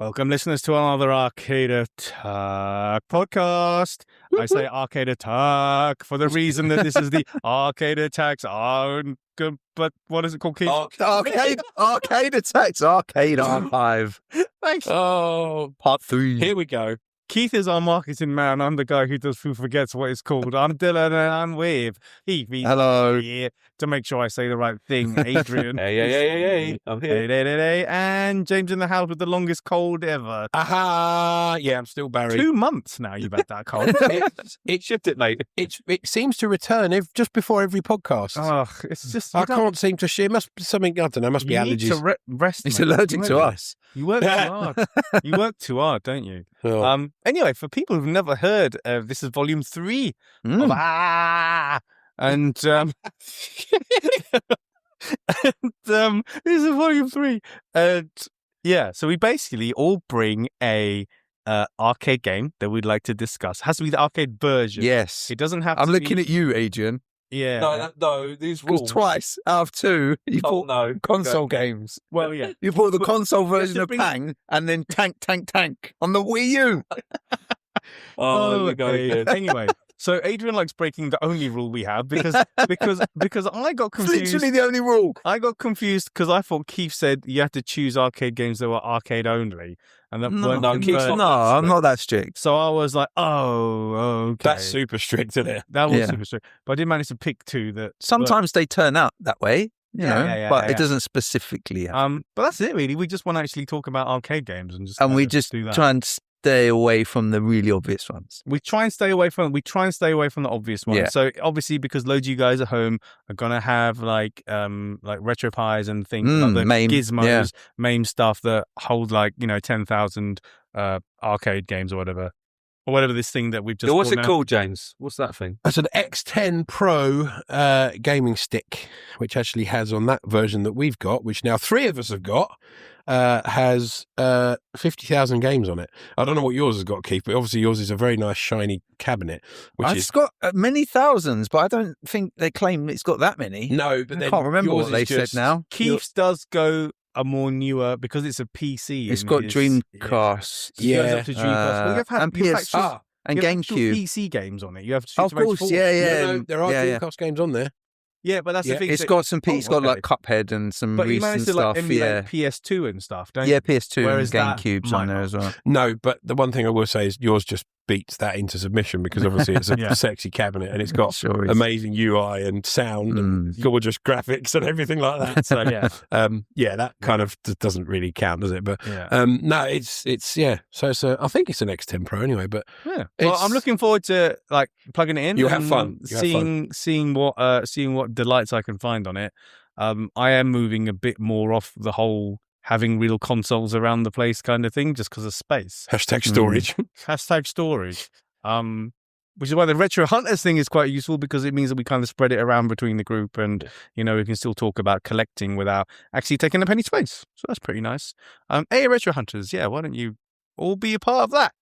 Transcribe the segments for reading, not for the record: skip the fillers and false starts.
Welcome, listeners, to another Arcade Attack podcast. I say Arcade Attack for the reason that this is the Arcade Attacks but what is it called, Keith? Arcade Attacks, Arcade Archive. Thanks. Oh, Part 3. here we go. Keith is our marketing man. I'm the guy who forgets what it's called. I'm Dylan, and I'm with Keith. Hello. Here to make sure I say the right thing. Adrian. Hey, I'm here. Hey. And James in the house with the longest cold ever. Aha! Yeah, I'm still Barry. 2 months now you've had that cold. It shipped it, mate. It seems to return just before every podcast. Oh, it's just... I can't seem to share. It must be something, I don't know, must be You need allergies. to rest. He's mate. allergic to us. You work too hard. You work too hard, don't you? Oh. Anyway, for people who've never heard, this is volume 3 of and this is volume 3. And yeah, so we basically all bring a arcade game that we'd like to discuss. It has to be the arcade version. Yes. It doesn't have I'm to looking be... at you, Adrian. Yeah. No, these Because rules. twice out of 2, you bought no. console games. Well, yeah. You bought the But console you have version to of bring- Pang and then Tank on the Wii U. Oh, there we go okay. again. Anyway, so Adrian likes breaking the only rule we have because I got It's confused. literally the only rule. I got confused because I thought Keith said you had to choose arcade games that were arcade only, and that weren't no, Keith's converted. not. I'm not that strict. So I was like, oh, okay. That's super strict, isn't it? That was Yeah. super strict. But I did manage to pick 2 that. Sometimes they turn out that way, you know, yeah, but yeah. it doesn't specifically happen. But that's it really. We just want to actually talk about arcade games and just And we kind of just do that. try and stay away from the really obvious ones. We try and stay away from the obvious ones. Yeah. So obviously, because loads of you guys at home are gonna have like retro pies and things like the MAME, gizmos, yeah. MAME stuff that hold like 10,000 arcade games or whatever this thing that we've just. What's it now. called, James? What's that thing? That's an X10 Pro gaming stick, which actually has on that version that we've got, which now 3 of us have got, has 50,000 games on it. I don't know what yours has got, Keith, but obviously yours is a very nice shiny cabinet. It's got many thousands, but I don't think they claim it's got that many. No, but I then can't remember yours what they is said just- now. Keith's does go a more newer because it's a PC. It's and got it's- Dreamcast Yeah, it goes Yeah. up to Dreamcast. Well, you've had, and you've PS actually- and you have actual GameCube. PC games on it. You have Streets Of course, Rage 4. yeah. No, there are yeah. Dreamcast games on there. Yeah, but that's the Yeah. thing. It's that- got some. It's got okay. like Cuphead and some But you recent managed to like stuff. emulate Yeah, PS2 and stuff, don't yeah, you? PS2 Whereas and that GameCube's might on there not. as well. No, but the one thing I will say is yours just beats that into submission because obviously it's a Yeah. sexy cabinet and it's got Sure is. amazing UI and sound and gorgeous graphics and everything like that. So Yeah. that kind of doesn't really count, does it? But Yeah. no, it's yeah. So it's I think it's an X10 Pro anyway. But Yeah. Well, I'm looking forward to like plugging it in. You'll have and fun. You'll have seeing what delights I can find on it. I am moving a bit more off the whole having real consoles around the place kind of thing, just because of space. hashtag storage. Hashtag storage. Which is why the Retro Hunters thing is quite useful because it means that we kind of spread it around between the group and, we can still talk about collecting without actually taking up any space. So that's pretty nice. Hey, Retro Hunters, yeah, why don't you all be a part of that?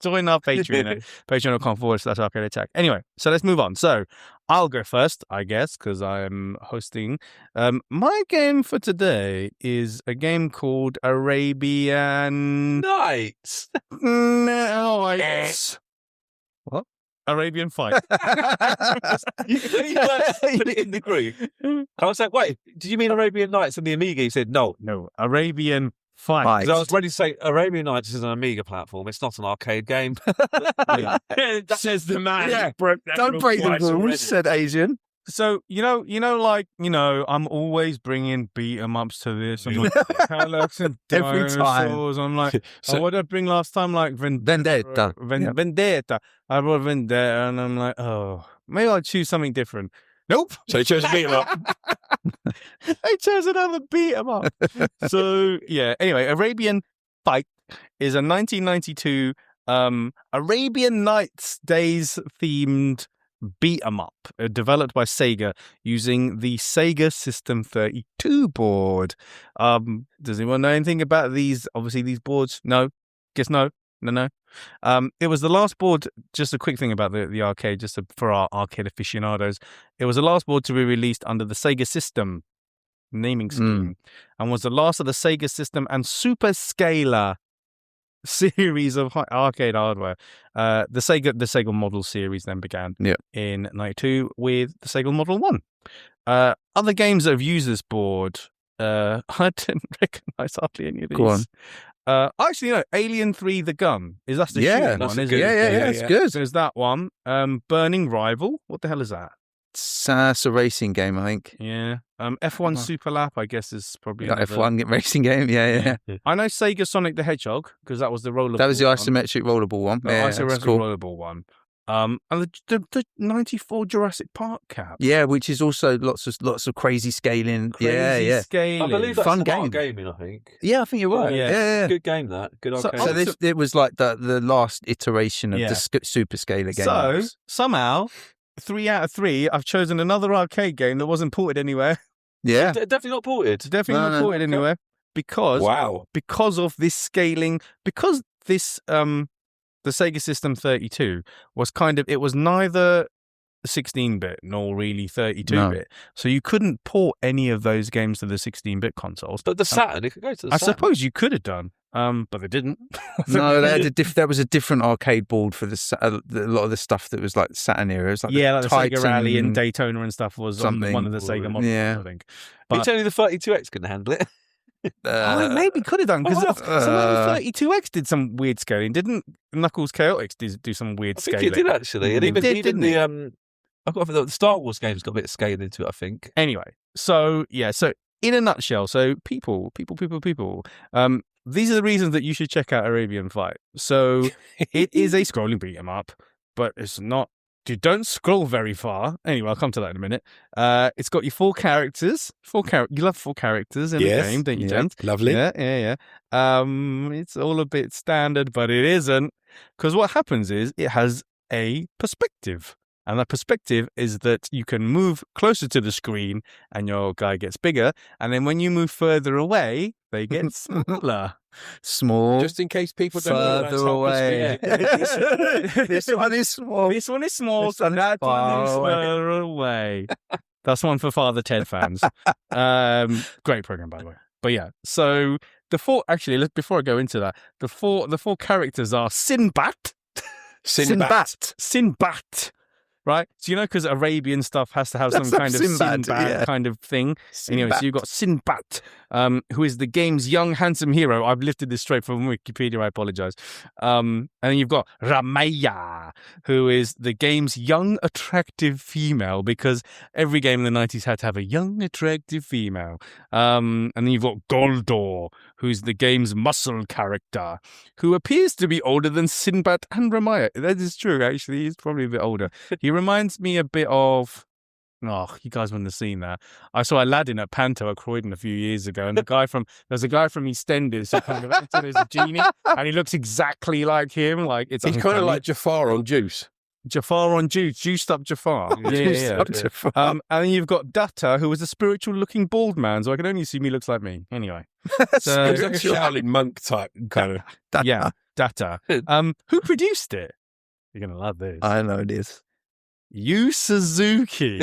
Join our Patreon at patreon.com/Arcade Attack. Anyway, so let's move on. So I'll go first, I guess, because I'm hosting. My game for today is a game called Arabian Nights. Nights. What? Arabian Fight. You put it in the group. I was like, wait, did you mean Arabian Nights and the Amiga? He said, no. No, Arabian Fight. Fight. 'Cause I was ready to say Arabian Nights is an Amiga platform. It's not an arcade game. Says the man. Yeah. Broke that Don't rule break the twice already. rules, said Asian. So, I'm always bringing beat 'em ups to this. I'm like, Cadillacs and Every time. dinosaurs. I'm like, what did I bring last time? Like Vendetta. Yeah. Vendetta. I brought Vendetta, and I'm like, oh, maybe I'll choose something different. Nope. So he chose to beat him up. I chose another beat 'em up. So, yeah. Anyway, Arabian Fight is a 1992 Arabian Nights Days themed beat 'em up developed by Sega using the Sega System 32 board. Does anyone know anything about these? Obviously, these boards? No. Guess no. No. It was the last board. Just a quick thing about the arcade, for our arcade aficionados. It was the last board to be released under the Sega System naming scheme, and was the last of the Sega System and Super Scalar series of arcade hardware. The Sega Model series then began in 92 with the Sega Model 1. Other games that have used this board, I didn't recognise hardly any of these. Go on. Actually, no, Alien 3 The Gun. That's the shooting one, isn't it? Yeah, it's good. There's that one. Burning Rival. What the hell is that? It's a racing game, I think. Yeah. F1 Super Lap, I guess, is probably Like F1 racing game. Yeah. I know Sega Sonic the Hedgehog because that was the rollerball. That was the one. isometric rollerball one. The isometric rollerball one. And the 94 Jurassic Park cap. Yeah, which is also lots of crazy scaling. Crazy scaling. I believe that's Fun smart game. gaming, I think. Yeah, I think you're right. Yeah. Good game, that. Good arcade. So it was like the last iteration of the super scaler game. So somehow, 3 out of 3, I've chosen another arcade game that wasn't ported anywhere. Yeah. Definitely not ported. Definitely not ported anywhere because of this scaling. Because this the Sega System 32 was it was neither 16-bit nor really 32-bit. So you couldn't port any of those games to the 16-bit consoles. But the Saturn, it could go to the Saturn. I suppose you could have done, but they didn't. No, they had that was a different arcade board for a lot of the stuff that was like Saturn era. It was like like the Sega Rally and Daytona and stuff was on one of the Sega models, I think. But it's only the 32X can handle it. Maybe could have done because some of the 32X did some weird scaling. Didn't Knuckles Chaotix do some weird scaling? I think it did actually, and even the the Star Wars games got a bit of scaling into it, I think. Anyway, so in a nutshell, people. These are the reasons that you should check out Arabian Fight. So it is a scrolling beat 'em up, but it's not. You don't scroll very far. Anyway, I'll come to that in a minute. It's got your 4 characters. You love 4 characters in a game, don't you, Jen? Lovely. Yeah. It's all a bit standard, but it isn't. Because what happens is it has a perspective. And that perspective is that you can move closer to the screen and your guy gets bigger. And then when you move further away, they get smaller. Small. Just in case people don't know. Further away. This one is small. This one is small. So that one is further away. That's one for Father Ted fans. Great program, by the way. But yeah, so the 4, actually, before I go into that, the four characters are Sinbad. Right? So, because Arabian stuff has to have some kind of Sinbad kind of thing. Anyway, so you've got Sinbad, who is the game's young, handsome hero. I've lifted this straight from Wikipedia, I apologize. And then you've got Ramaya, who is the game's young, attractive female, because every game in the 90s had to have a young, attractive female. And then you've got Goldor, who's the game's muscle character, who appears to be older than Sinbad and Ramaya. That is true, actually. He's probably a bit older. He reminds me a bit of... Oh, you guys wouldn't have seen that. I saw Aladdin at Panto at Croydon a few years ago, and there's a guy from EastEnders who kind of acted as a genie, and he looks exactly like him. He's kind of like Jafar on Juice. Jafar on Juice, juiced up Jafar. Yeah. And then you've got Datta, who is a spiritual-looking bald man, so I can only assume he looks like me. Anyway. So, he's like a Shaolin monk type kind of. Yeah, Datta. Who produced it? You're going to love this. I know this. Yu Suzuki.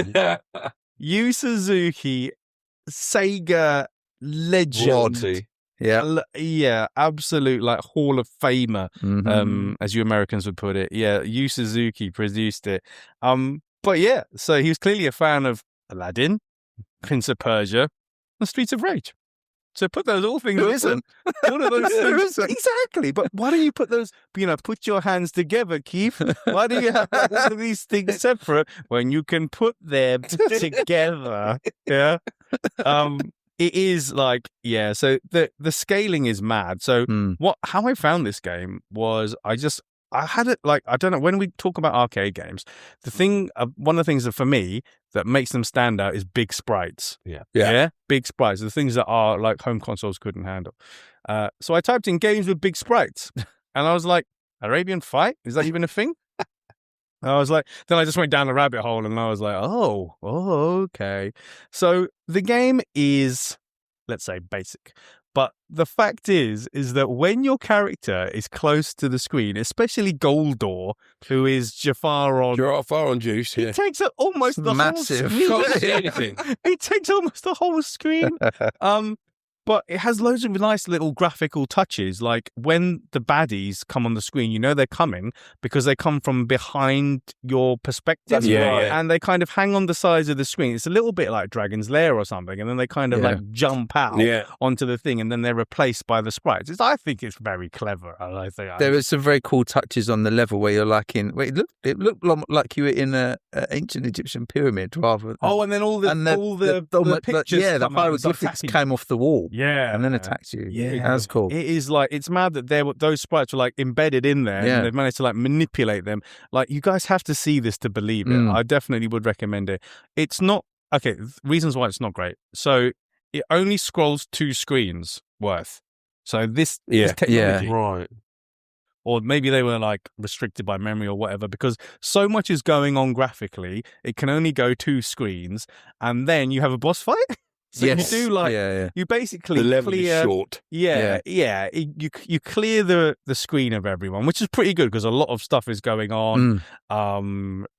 Sega legend. Royalty. Yeah, absolute Hall of Famer, as you Americans would put it. Yeah, Yu Suzuki produced it. But yeah, so he was clearly a fan of Aladdin, Prince of Persia, and Streets of Rage. So put those all things. Who isn't? All of those things. Exactly. But why don't you put those? Put your hands together, Keith. Why do you have all of these things separate when you can put them together? Yeah. It is so the scaling is mad. So how I found this game was I had it I don't know, when we talk about arcade games, one of the things that for me that makes them stand out is big sprites. Yeah. Big sprites, the things that are home consoles couldn't handle. So I typed in games with big sprites, and I was like, Arabian Fight? Is that even a thing? I was like, then I just went down the rabbit hole, and I was like, oh, okay. So the game is, let's say, basic. But the fact is that when your character is close to the screen, especially Goldor, who is Jafar on Juice, he takes up almost the massive. whole screen. Can't see anything. He takes almost the whole screen. But it has loads of nice little graphical touches. Like when the baddies come on the screen, you know they're coming because they come from behind your perspective. That's right. And they kind of hang on the sides of the screen. It's a little bit like Dragon's Lair or something. And then they kind of like jump out onto the thing and then they're replaced by the sprites. I think it's very clever. There were some very cool touches on the level where you're like it looked like you were in an ancient Egyptian pyramid rather than... Oh, and then all the pictures. Yeah, the hieroglyphics came off the wall. Yeah. And then attacked you. Yeah. That's cool. It is like, it's mad that those sprites were like embedded in there and they've managed to like manipulate them. Like, you guys have to see this to believe it. I definitely would recommend it. It's not, okay, reasons why it's not great. So it only scrolls 2 screens worth. So this technology. Right. Or maybe they were like restricted by memory or whatever, because so much is going on graphically, it can only go 2 screens, and then you have a boss fight. So you do like you basically the level clear, is short. You clear the screen of everyone, which is pretty good because a lot of stuff is going on.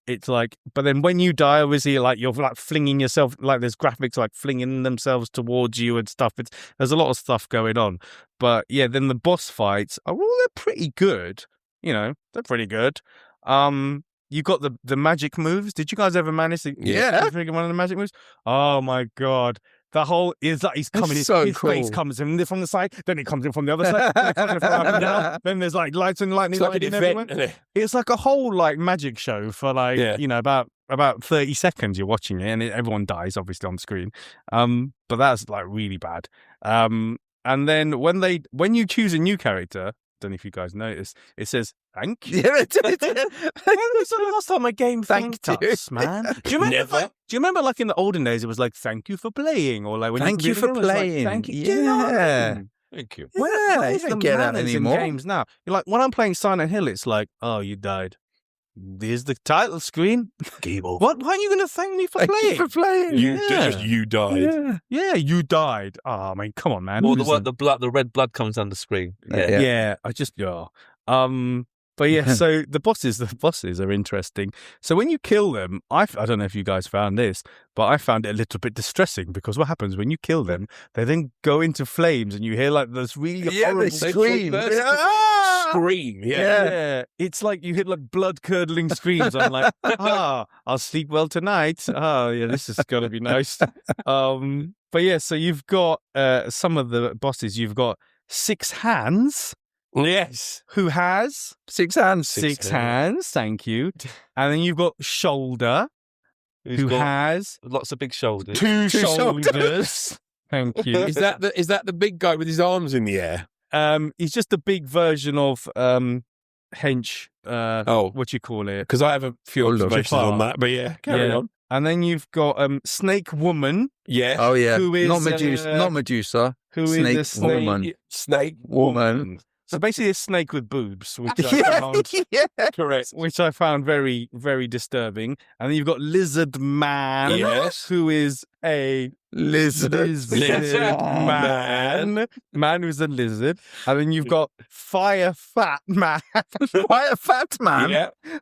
It's like, but then when you die, obviously, like you're like flinging yourself, like there's graphics like flinging themselves towards you and stuff. There's a lot of stuff going on. But yeah, then the boss fights are they're pretty good. You know, they're pretty good. You got the magic moves. Did you guys ever manage to figure one of the magic moves? Oh my god. The whole is like he's coming. His face comes in from the side, then it comes in from the other side. Then, it comes in from up and down. Then there's like lights and lightning. It's like an event, isn't it? It's like a whole like magic show for like about 30 seconds. You're watching it, and everyone dies obviously on the screen. But that's like really bad. And then when you choose a new character, don't know if you guys noticed, it says thank you. Yeah, it did. When was the last time a game thanked us, man? Do you remember? Never. Do you remember, like in the olden days, it was like "Thank you for playing," or like when thank you for playing. Like, thank you. Yeah. Thank you. Well, you don't get that anymore. In games now, you're like when I'm playing Silent Hill, it's like, oh, you died. Here's the title screen. Game over. What? Why are you going to thank me for Thank playing? you for playing. You died. Yeah, you died. Oh, I mean, come on, man. Or the red blood comes down the screen. Yeah. But yeah, so the bosses are interesting. So when you kill them, I don't know if you guys found this, but I found it a little bit distressing because what happens when you kill them, they then go into flames and you hear like this really horrible they scream. Scream, It's like you hit like blood curdling screams. I'm like, I'll sleep well tonight. Oh yeah, this is gonna be nice. But yeah, so you've got some of the bosses. You've got 6 hands. Yes. Who has 6 hands? 6 hands. Thank you. And then you've got Shoulder, who has lots of big shoulders. 2 shoulders. Thank you. Is that the big guy with his arms in the air? He's just a big version of hench. What you call it? Because I have a few observations on that. But yeah, carry on. And then you've got Snake Woman. Yeah. Oh yeah. Who is not Medusa? Who Snake is a snake Woman? Snake Woman. So basically, a snake with boobs, which I found correct, which I found very, very disturbing. And then you've got Lizard Man, who is a lizard man who's a lizard. And then you've got Fire Fat Man,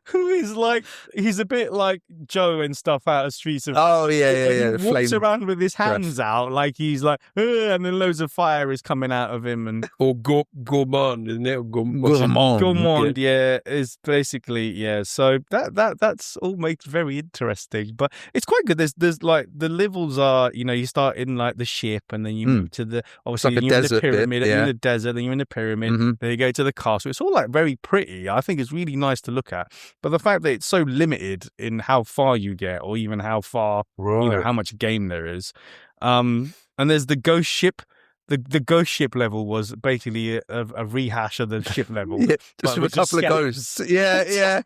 who is like he's a bit like Joe and stuff out of Streets of. Oh yeah. He walks around with his hands out like he's like, and then loads of fire is coming out of him. And or gourmand, isn't it? Gourmand, is basically So that's all makes very interesting, but it's quite good. There's like the levels are you start in like the ship and then you move to the obviously like you're a in the pyramid, bit, you're in the desert, then you're in the pyramid, then you go to the castle. It's all like very pretty. I think it's really nice to look at. But the fact that it's so limited in how far you get, or even how far how much game there is. And there's the ghost ship. The ghost ship level was basically a rehash of the ship level. Just with a couple of ghosts. Yeah.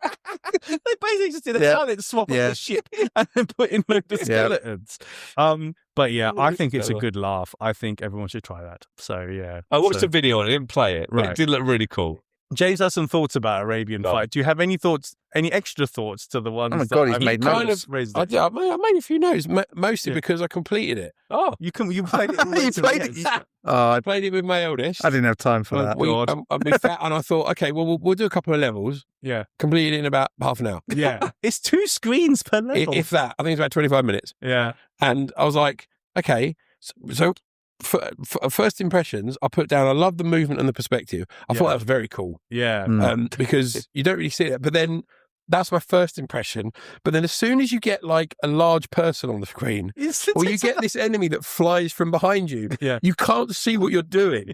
They basically just did a silent swap of the ship and then put in loads of skeletons. But yeah, I think it's a good laugh. I think everyone should try that. So yeah. I watched a video on it, didn't play it, but it did look really cool. James has some thoughts about Arabian Fight. Do you have any thoughts, any extra thoughts to the ones? Oh my God, he's made notes. I made a few notes, mostly because I completed it. Oh, you played it. You played it. I played it with my eldest. I didn't have time for that. I've been fat, and I thought, okay, well, we'll do a couple of levels. Yeah, completed it in about half an hour. Yeah, it's 2 screens per level. If that, I think it's about 25 minutes. Yeah, and I was like, okay, so first impressions, I put down, I love the movement and the perspective. I thought that was very cool. Yeah. Because you don't really see it. But then that's my first impression. But then as soon as you get like a large person on the screen, or you get this enemy that flies from behind you, you can't see what you're doing.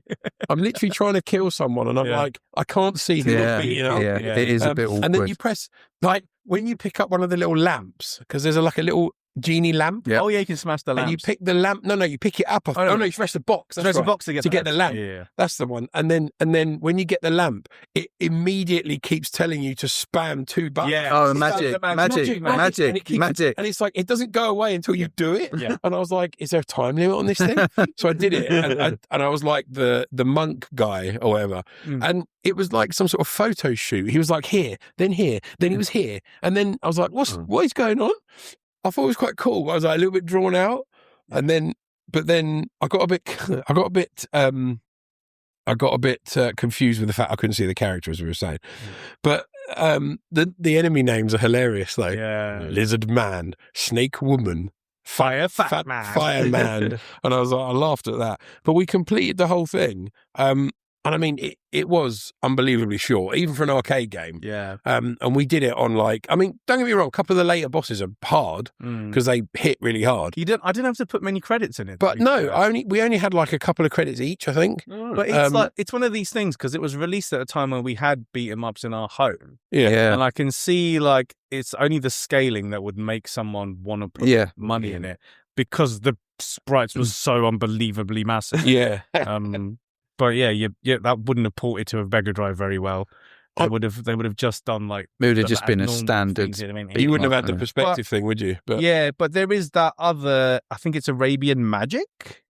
I'm literally trying to kill someone and I'm like, I can't see who you're beating up. Yeah, it is a bit awkward. And then you press, like, when you pick up one of the little lamps, because there's like a little genie lamp. Oh, yeah, you can smash the lamp. And you pick the lamp. No, you pick it up. No, you smash the box. Smash the box to get the lamp. Yeah. That's the one. And then when you get the lamp, it immediately keeps telling you to spam 2 buttons. Yeah. Oh, magic. And it's like, it doesn't go away until you do it. Yeah. And I was like, is there a time limit on this thing? So I did it. And I was like the monk guy or whatever. And it was like some sort of photo shoot. He was like here, then he was here. And then I was like, what is going on? I thought it was quite cool. I was like a little bit drawn out, but then I got a bit confused with the fact I couldn't see the character, as we were saying. But the enemy names are hilarious, though. Yeah. Lizard Man, Snake Woman, Fire Man, and I was like, I laughed at that. But we completed the whole thing. And I mean, it was unbelievably short, even for an arcade game. Yeah. And we did it on like, I mean, don't get me wrong, a couple of the later bosses are hard because they hit really hard. I didn't have to put many credits in it. But no, we only had like a couple of credits each, I think. But it's it's one of these things because it was released at a time when we had beat 'em ups in our home. Yeah. And I can see like it's only the scaling that would make someone want to put money in it because the sprites was so unbelievably massive. Yeah. But yeah, that wouldn't have ported to a Mega Drive very well. They would have just done like it would have just been a standard. You wouldn't have had the perspective thing, would you? But yeah, but there is that other. I think it's Arabian Magic,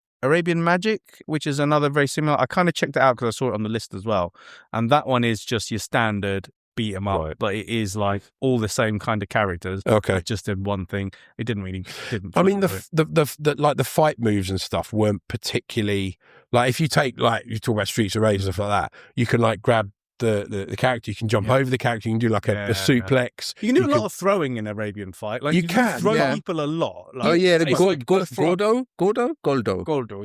which is another very similar. I kind of checked it out because I saw it on the list as well, and that one is just your standard beat 'em up, but it is like all the same kind of characters. Okay, just in one thing. It didn't. I mean, the like the fight moves and stuff weren't particularly. Like if you take you talk about Streets of Rage and stuff like that, you can like grab the character, you can jump over the character, you can do like a suplex. You can do a lot of throwing in Arabian fight. Like you can throw people a lot. Like, Goldo,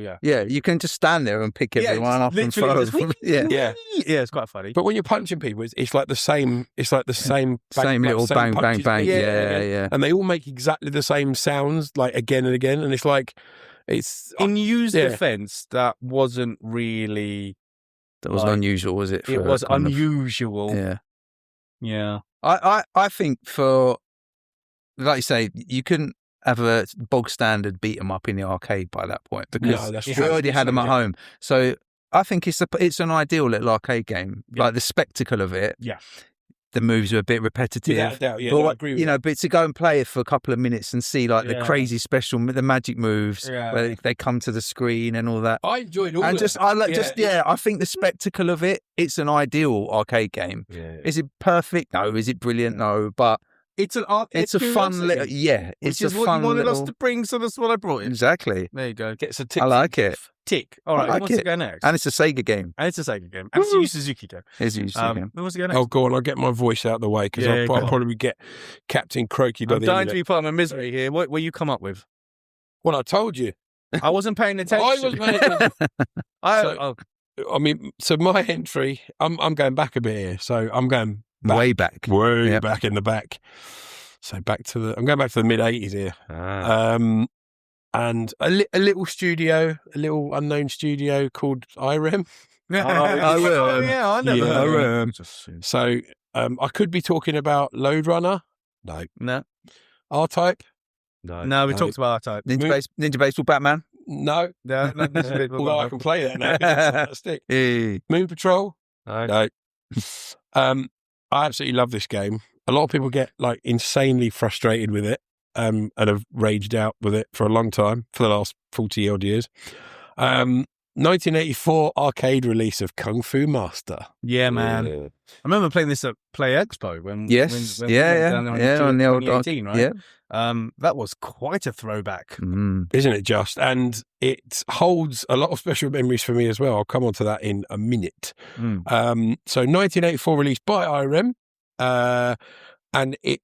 yeah. Yeah, you can just stand there and pick everyone up and throw them. Yeah, it's quite funny. But when you're punching people, it's like the same. It's like the same little bang, bang, bang. Yeah. And they all make exactly the same sounds, like again and again. And it's like it's in used defense that wasn't really. That wasn't unusual, was it? It was unusual. Yeah. I think for, like you say, you couldn't have a bog standard beat 'em up in the arcade by that point because we already had them at home. So I think it's an ideal little arcade game. Like the spectacle of it. Yeah. The moves are a bit repetitive. Yeah, but I agree with but to go and play it for a couple of minutes and see like the crazy special, the magic moves where they come to the screen and all that. I enjoyed all and of it. I think the spectacle of it, it's an ideal arcade game. Yeah. Is it perfect? No. Is it brilliant? No. But it's a fun little, Which is what you wanted us to bring, so that's what I brought in. Exactly. There you go. Gets a tick. I like it. Tick. All right, I like who wants to go next? And it's a Sega game. And it's a Yu Suzuki game. It's a Yu Suzuki game. Who wants to go next? Oh, go on. I'll get my voice out of the way because I'll probably get Captain Croaky by I'm the dying end to be part of my misery here. What will you come up with? Well, I told you. I wasn't paying attention. I was paying attention. I mean, so my entry, I'm going back a bit here. So I'm going way back in the back. So I'm going back to the mid 80s here. And a little studio, a little unknown studio called IREM. I know. So I could be talking about Lode Runner. No. R-Type. No, we talked about R-Type. Ninja Baseball Batman. No. Although I can play that now. That stick. Hey. Moon Patrol. No. I absolutely love this game. A lot of people get like insanely frustrated with it and have raged out with it for a long time, for the last 40 odd years. 1984 arcade release of Kung Fu Master. Yeah, man. I remember playing this at Play Expo when on the old 2018, right? Yeah. That was quite a throwback. Isn't it just? And it holds a lot of special memories for me as well. I'll come on to that in a minute. So 1984 released by IREM. And it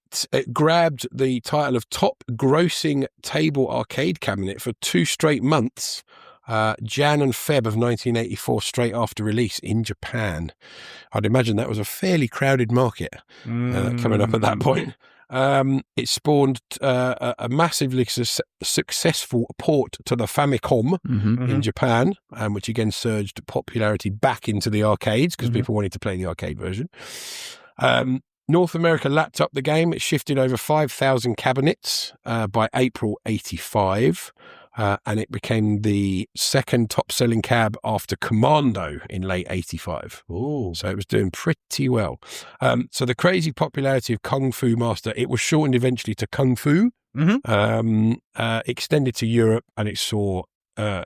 grabbed the title of top grossing table arcade cabinet for 2 straight months Jan and Feb of 1984, straight after release in Japan. I'd imagine that was a fairly crowded market coming up at that point. It spawned a massively successful port to the Famicom in Japan, which again surged popularity back into the arcades because people wanted to play the arcade version. North America lapped up the game. It shifted over 5,000 cabinets by April 85. And it became the second top-selling cab after Commando in late 85. Ooh. So it was doing pretty well. So the crazy popularity of Kung Fu Master, it was shortened eventually to Kung Fu, extended to Europe, and it saw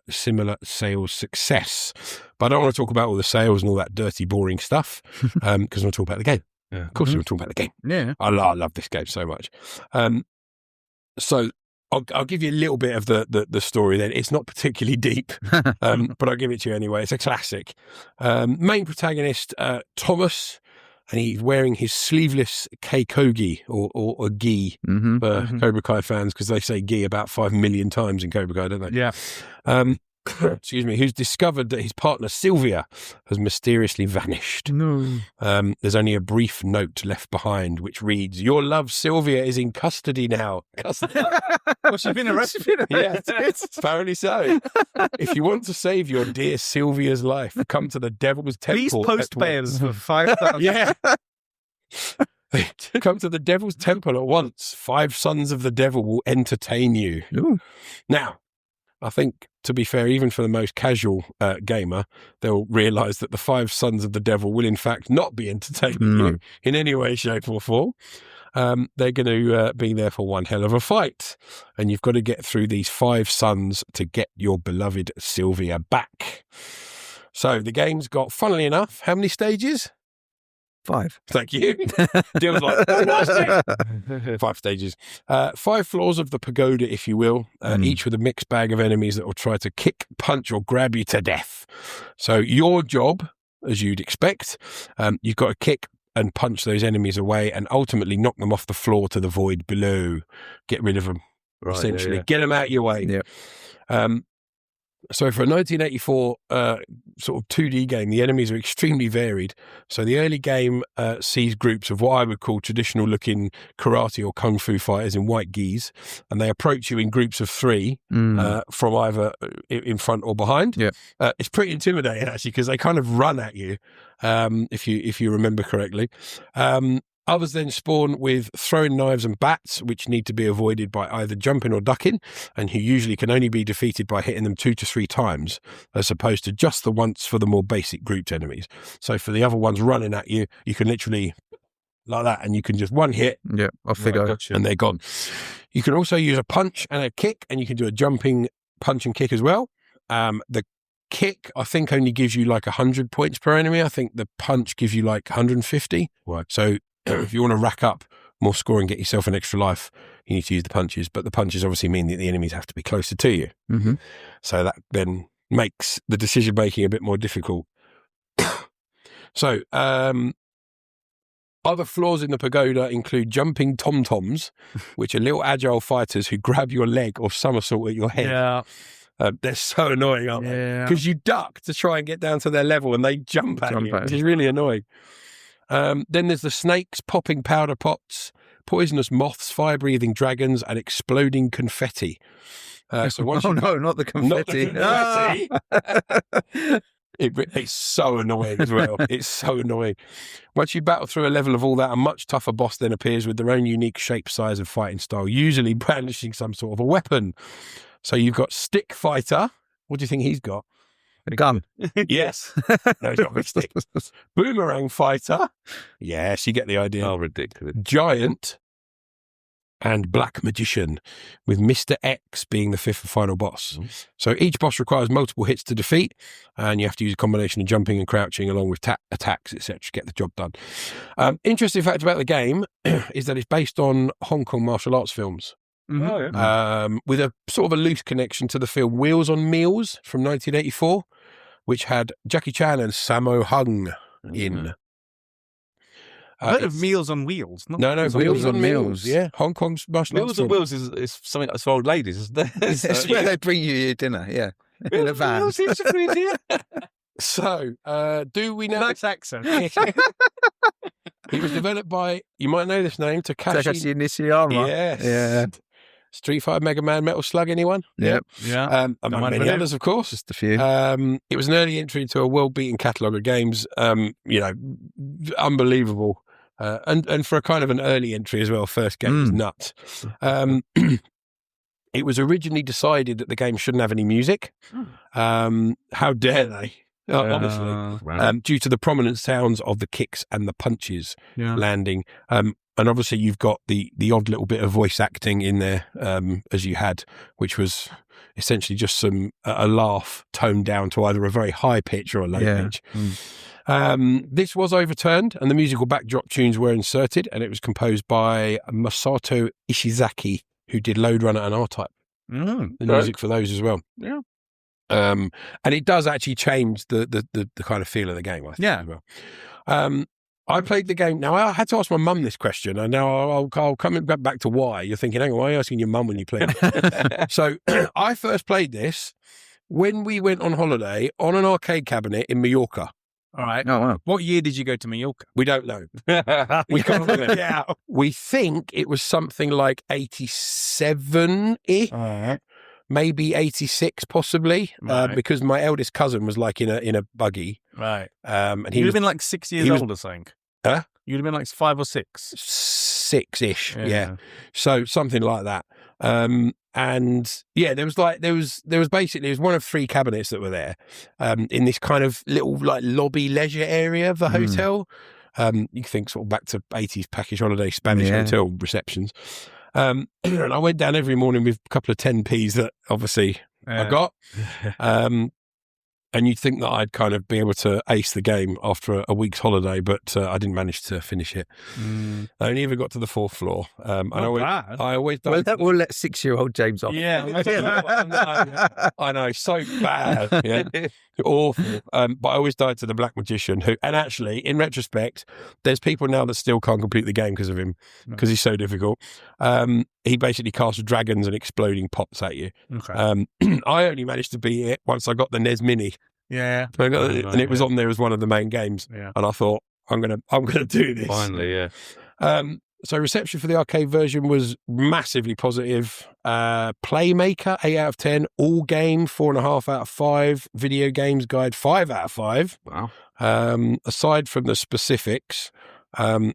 similar sales success. But I don't want to talk about all the sales and all that dirty, boring stuff because I want to talk about the game. Yeah. Of course, we want to talk about the game. Yeah, I love this game so much. So I'll give you a little bit of the story then. It's not particularly deep, but I'll give it to you anyway. It's a classic. Main protagonist, Thomas, and he's wearing his sleeveless keikogi or gi for Cobra Kai fans because they say gi about 5 million times in Cobra Kai, don't they? Yeah. Excuse me, who's discovered that his partner Sylvia has mysteriously vanished. No. There's only a brief note left behind which reads, "Your love Sylvia is in custody now." Well, she's been arrested. Yeah, apparently so. If you want to save your dear Sylvia's life, come to the Devil's Temple. Please post bails for 5,000. Yeah. Come to the Devil's Temple at once. 5 sons of the devil will entertain you. Ooh. Now, I think, to be fair, even for the most casual gamer, they'll realise that the 5 sons of the devil will, in fact, not be entertaining you in any way, shape or form. They're going to be there for one hell of a fight. And you've got to get through these 5 sons to get your beloved Sylvia back. So the game's got, funnily enough, how many stages? 5. Thank you. Dill's like, 5 stages. 5 floors of the pagoda, if you will, each with a mixed bag of enemies that will try to kick, punch, or grab you to death. So your job, as you'd expect, you've got to kick and punch those enemies away and ultimately knock them off the floor to the void below. Get rid of them, essentially. Yeah. Get them out your way. Yeah. So for a 1984 sort of 2D game, the enemies are extremely varied. So the early game sees groups of what I would call traditional-looking karate or kung fu fighters in white gis, and they approach you in groups of 3 from either in front or behind. Yeah. It's pretty intimidating, actually, because they kind of run at you, if you remember correctly. Others then spawn with throwing knives and bats, which need to be avoided by either jumping or ducking, and who usually can only be defeated by hitting them 2 to 3 times, as opposed to just the once for the more basic grouped enemies. So for the other ones running at you, you can literally, like that, and you can just one hit, off they go, and they're gone. You can also use a punch and a kick, and you can do a jumping punch and kick as well. The kick, I think, only gives you like 100 points per enemy. I think the punch gives you like 150. Right. So if you want to rack up more score and get yourself an extra life, you need to use the punches. But the punches obviously mean that the enemies have to be closer to you. So that then makes the decision-making a bit more difficult. So other flaws in the pagoda include jumping tom-toms, which are little agile fighters who grab your leg or somersault at your head. Yeah. They're so annoying, aren't they? Because you duck to try and get down to their level and they jump at you, which is really annoying. Then there's the snakes, popping powder pots, poisonous moths, fire-breathing dragons, and exploding confetti. So once not the confetti. Not the confetti. It's so annoying as well. It's so annoying. Once you battle through a level of all that, a much tougher boss then appears with their own unique shape, size, and fighting style, usually brandishing some sort of a weapon. So you've got Stick Fighter. What do you think he's got? A gun. Yes. No, it's not a stick. Boomerang Fighter. Yes, you get the idea. Oh, ridiculous. Giant and Black Magician, with Mr. X being the 5th and final boss. So each boss requires multiple hits to defeat, and you have to use a combination of jumping and crouching along with attacks, etc. to get the job done. Interesting fact about the game is that it's based on Hong Kong martial arts films. With a sort of a loose connection to the film Wheels on Meals from 1984, which had Jackie Chan and Sammo Hung in. I heard of Meals on Wheels. No, Wheels on Meals. Yeah, Hong Kong's martial arts. Meals on Wheels is something that's for old ladies, isn't it? It's where they bring you your dinner. Yeah. in a van. So, do we know? Nice accent. It was developed by, you might know this name, Takashi Nishiyama. Yes. Yeah. Street Fighter, Mega Man, Metal Slug, anyone? Yep. Yeah. Among many others, of course. Just a few. It was an early entry into a world-beating catalogue of games. Unbelievable. And for a kind of an early entry as well, first game was nuts. It was originally decided that the game shouldn't have any music. How dare they? Honestly, due to the prominent sounds of the kicks and the punches landing. And obviously you've got the odd little bit of voice acting in there, as you had, which was essentially just a laugh toned down to either a very high pitch or a low pitch. This was overturned and the musical backdrop tunes were inserted, and it was composed by Masato Ishizaki, who did Lode Runner and R-Type. The music for those as well. Yeah. And it does actually change the kind of feel of the game, I think, as well. I played the game. Now, I had to ask my mum this question, and now I'll come back to why. You're thinking, hang on, why are you asking your mum when you played it? So I first played this when we went on holiday on an arcade cabinet in Mallorca. All right. Oh, wow. What year did you go to Mallorca? We don't know. We can't remember. We think it was something like 87-ish. All right. Maybe 86, possibly, Right. because my eldest cousin was like in a buggy. Right. And You'd he have was been like 6 years he was- old or something. Huh? You'd have been like 5 or 6. 6-ish, yeah. So something like that. And yeah, there was basically one of 3 cabinets that were there, in this kind of little like lobby leisure area of the hotel. You can think sort of back to 80s package holiday Spanish hotel receptions. And I went down every morning with a couple of 10p's that obviously I got. And you'd think that I'd kind of be able to ace the game after a week's holiday, but I didn't manage to finish it. I only ever got to the 4th floor. And I always Well, that will let 6-year-old James off. Yeah. I know, so bad. Yeah. Awful. But I always died to the Black Magician, and actually, in retrospect, there's people now that still can't complete the game because of him, because he's so difficult. He basically casts dragons and exploding pots at you. Okay. I only managed to beat it once I got the NES Mini. Yeah. I got it, and it was on there as one of the main games. Yeah. And I thought, I'm gonna do this. Finally, yeah. So reception for the arcade version was massively positive. Playmaker, 8 out of 10. All game, 4.5 out of 5. Video games guide, 5 out of 5. Wow. Aside from the specifics,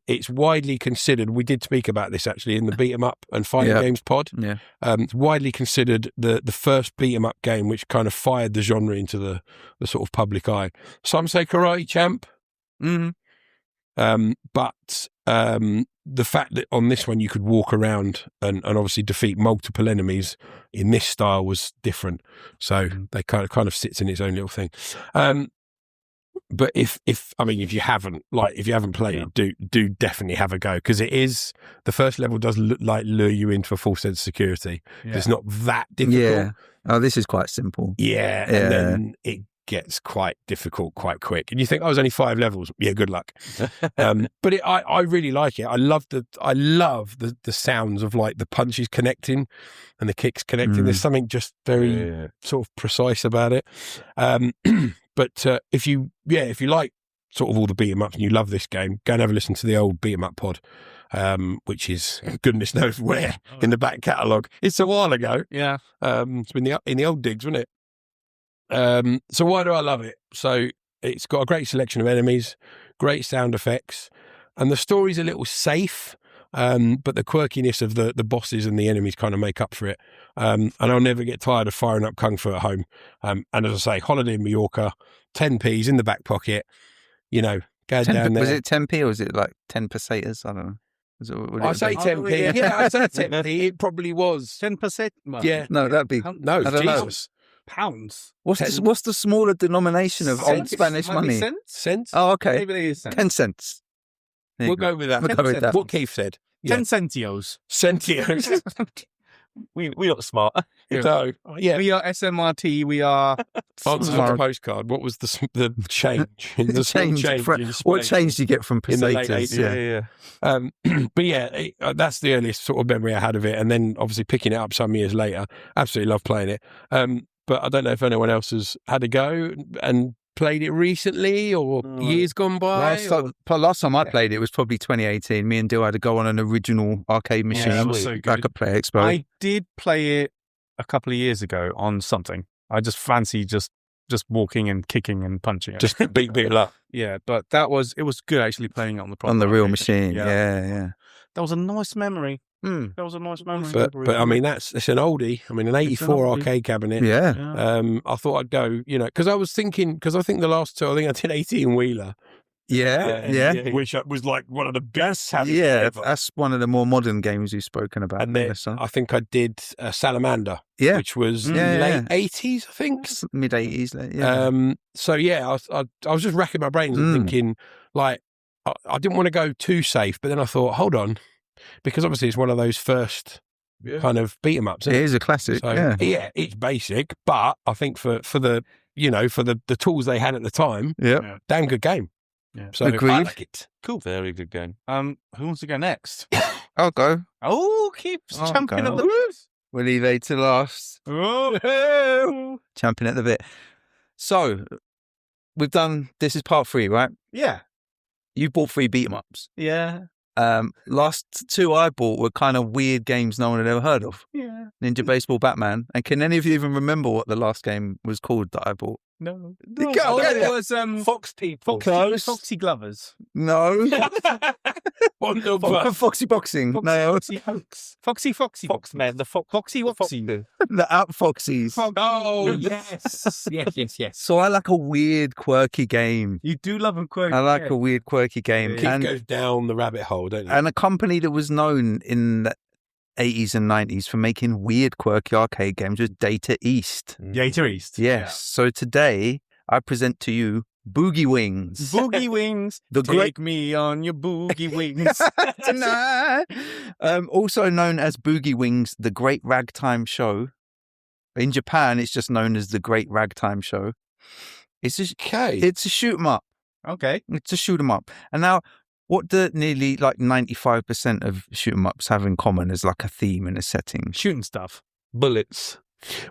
it's widely considered, we did speak about this actually in the beat 'em up and fighting games pod. Yeah. It's widely considered the first beat 'em up game which kind of fired the genre into the sort of public eye. Some say Karate Champ. But the fact that on this one you could walk around and obviously defeat multiple enemies in this style was different. So they kind of sits in its own little thing. But if you haven't played it, do definitely have a go, because it is, the first level does lure you into a false sense of security. Yeah. It's not that difficult. Yeah. Oh, this is quite simple. Yeah. And then it gets quite difficult quite quick, and you think, there's only 5 levels. Yeah, good luck. But I really like it. I love the sounds of like the punches connecting and the kicks connecting. There's something just very sort of precise about it. But if you like sort of all the beat 'em ups and you love this game, go and have a listen to the old beat 'em up pod, which is goodness knows where in the back catalogue. It's a while ago. Yeah. It's been in the old digs, wasn't it? So why do I love it? So it's got a great selection of enemies, great sound effects, and the story's a little safe, but the quirkiness of the bosses and the enemies kind of make up for it. And I'll never get tired of firing up Kung Fu at home. And as I say, holiday in Mallorca, 10p's in the back pocket, go down there. Was it 10p or was it like 10 pesetas? I don't know. I say 10p. Yeah, I say 10p. It probably was 10%. Yeah. No, that'd be No, I don't know. Jesus. Pounds. What's the smaller denomination of old Spanish Might be money? cents? Cents? Oh, okay. Maybe it is cents. 10 cents. There you We'll go. go with that. We'll go with that. What Keith said. 10 centios. Centios. We look smart. So, yeah. We are SMRT. We are. Answer to the postcard. What was the change? The Change change from- in what Spain change do you get from in the late pesetas? 80s? Yeah. But yeah, that's the earliest sort of memory I had of it. And then obviously picking it up some years later, absolutely love playing it. but I don't know if anyone else has had a go and played it recently or years gone by. Last time I played it was probably 2018. Me and Dill had to go on an original arcade machine. that was so good. Like a Play Expo. I did play it a couple of years ago on something. I just fancy just walking and kicking and punching it. Just beat people up. Yeah, but it was good actually playing it on the proper on the real arcade machine. Yeah. That was a nice memory. That was a nice memory. But I mean, it's an oldie. I mean, an 84 arcade cabinet. Yeah. I thought I'd go, because I was thinking, because I think the last two, I think I did 18 wheeler. Yeah. Which was like one of the best. Yeah, that's one of the more modern games you've spoken about. And then I think I did Salamander, which was late 80s, I think. Mid 80s. Yeah. So, yeah, I was just racking my brains and thinking, like, I didn't want to go too safe, but then I thought, hold on, because obviously it's one of those first kind of beat 'em ups. It is a classic. So, it's basic, but I think for the for the tools they had at the time, damn good game. Yeah. So Agreed. I like it. Cool. Very good game. Who wants to go next? I'll go. Oh, keeps champion at the bit. We'll leave A to last. Oh. Champion at the bit. So, we've done, this is part 3, right? Yeah. You bought 3 beat 'em ups. Yeah. Last 2 I bought were kind of weird games no one had ever heard of. Yeah. Ninja Baseball, Batman. And can any of you even remember what the last game was called that I bought? No. It was Fox People. Foxy Glovers. No. Wonderful. Foxy Boxing. No. Foxy. Foxman. The Foxy. The Out Foxies. Oh, yes. So I like a weird, quirky game. You do love them quirky. I like a weird, quirky game. Keith goes down the rabbit hole, don't you? And a company that was known in the 80s and 90s for making weird, quirky arcade games was Data East. Data East. Yes. Yeah. So today I present to you Boogie Wings. Boogie Wings. Take me on your boogie wings. Tonight. Also known as Boogie Wings, the Great Ragtime Show. In Japan, it's just known as the Great Ragtime Show. It's a shoot 'em up. Okay. It's a shoot 'em up. And now, what do nearly like 95% of shoot 'em ups have in common as like a theme and a setting? Shooting stuff. Bullets.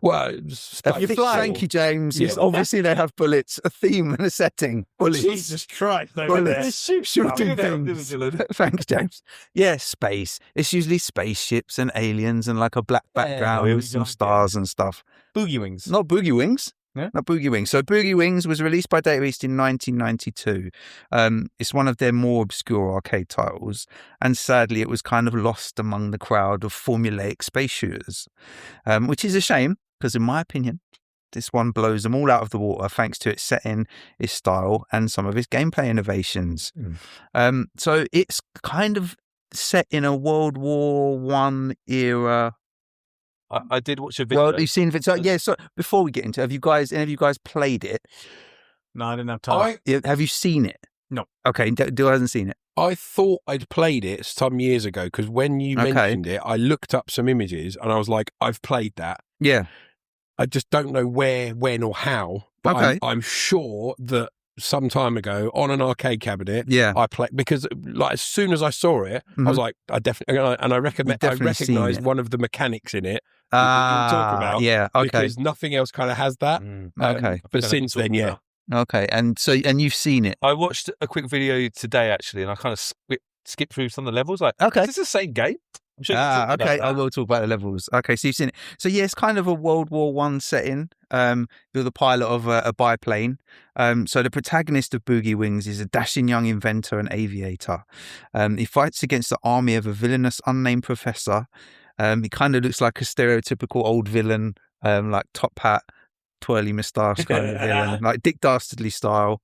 Well, thank you, James. Yes, obviously they have bullets, a theme and a setting. Bullets. Jesus Christ. Bullets. Shooting things. Thanks, James. Yeah, space. It's usually spaceships and aliens and like a black background with some stars and stuff. Boogie Wings. Not Boogie Wings. Yeah? Not Boogie Wings. So Boogie Wings was released by Data East in 1992. It's one of their more obscure arcade titles, and sadly it was kind of lost among the crowd of formulaic space shooters, which is a shame because in my opinion, this one blows them all out of the water thanks to its setting, its style, and some of its gameplay innovations. So it's kind of set in a World War I era. I did watch a video. Well, you've seen it. So, yeah. So before we get into it, any of you guys played it? No, I didn't have time. Have you seen it? No. Okay, Dill hasn't seen it. I thought I'd played it some years ago because when you mentioned it, I looked up some images and I was like, I've played that. Yeah. I just don't know where, when, or how. But I'm sure that some time ago on an arcade cabinet, I played because like as soon as I saw it, I was like, I recognized one of the mechanics in it. You were talking about, yeah, okay. Because nothing else kind of has that. But since then, yeah. Okay, and you've seen it. I watched a quick video today actually, and I kind of skipped through some of the levels. Like, okay, is this the same game? Okay, I will talk about the levels. Okay, so you've seen it. So yeah, it's kind of a World War I setting. You're the pilot of a biplane. So the protagonist of Boogie Wings is a dashing young inventor and aviator. He fights against the army of a villainous unnamed professor. He kind of looks like a stereotypical old villain, like top hat, twirly moustache kind of villain, like Dick Dastardly style.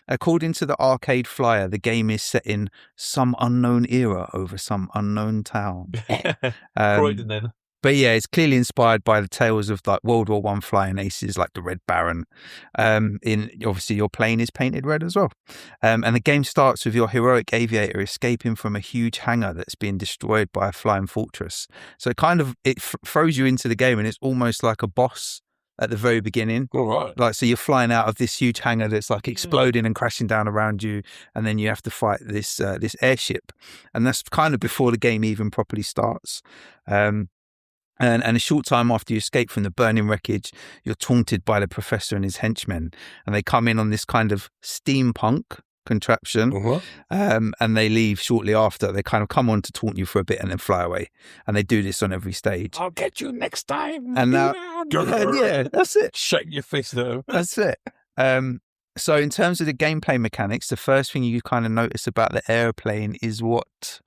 According to the arcade flyer, the game is set in some unknown era over some unknown town. Croydon then. But yeah, it's clearly inspired by the tales of like World War I flying aces like the Red Baron. Obviously your plane is painted red as well. And the game starts with your heroic aviator escaping from a huge hangar that's being destroyed by a flying fortress. So it throws you into the game and it's almost like a boss at the very beginning. All right. Like, so you're flying out of this huge hangar that's like exploding and crashing down around you. And then you have to fight this airship. And that's kind of before the game even properly starts. And a short time after you escape from the burning wreckage, you're taunted by the professor and his henchmen. And they come in on this kind of steampunk contraption. And they leave shortly after. They kind of come on to taunt you for a bit and then fly away. And they do this on every stage. I'll get you next time. And now, yeah, that's it. Shake your fist at them. That's it. So in terms of the gameplay mechanics, the first thing you kind of notice about the airplane is what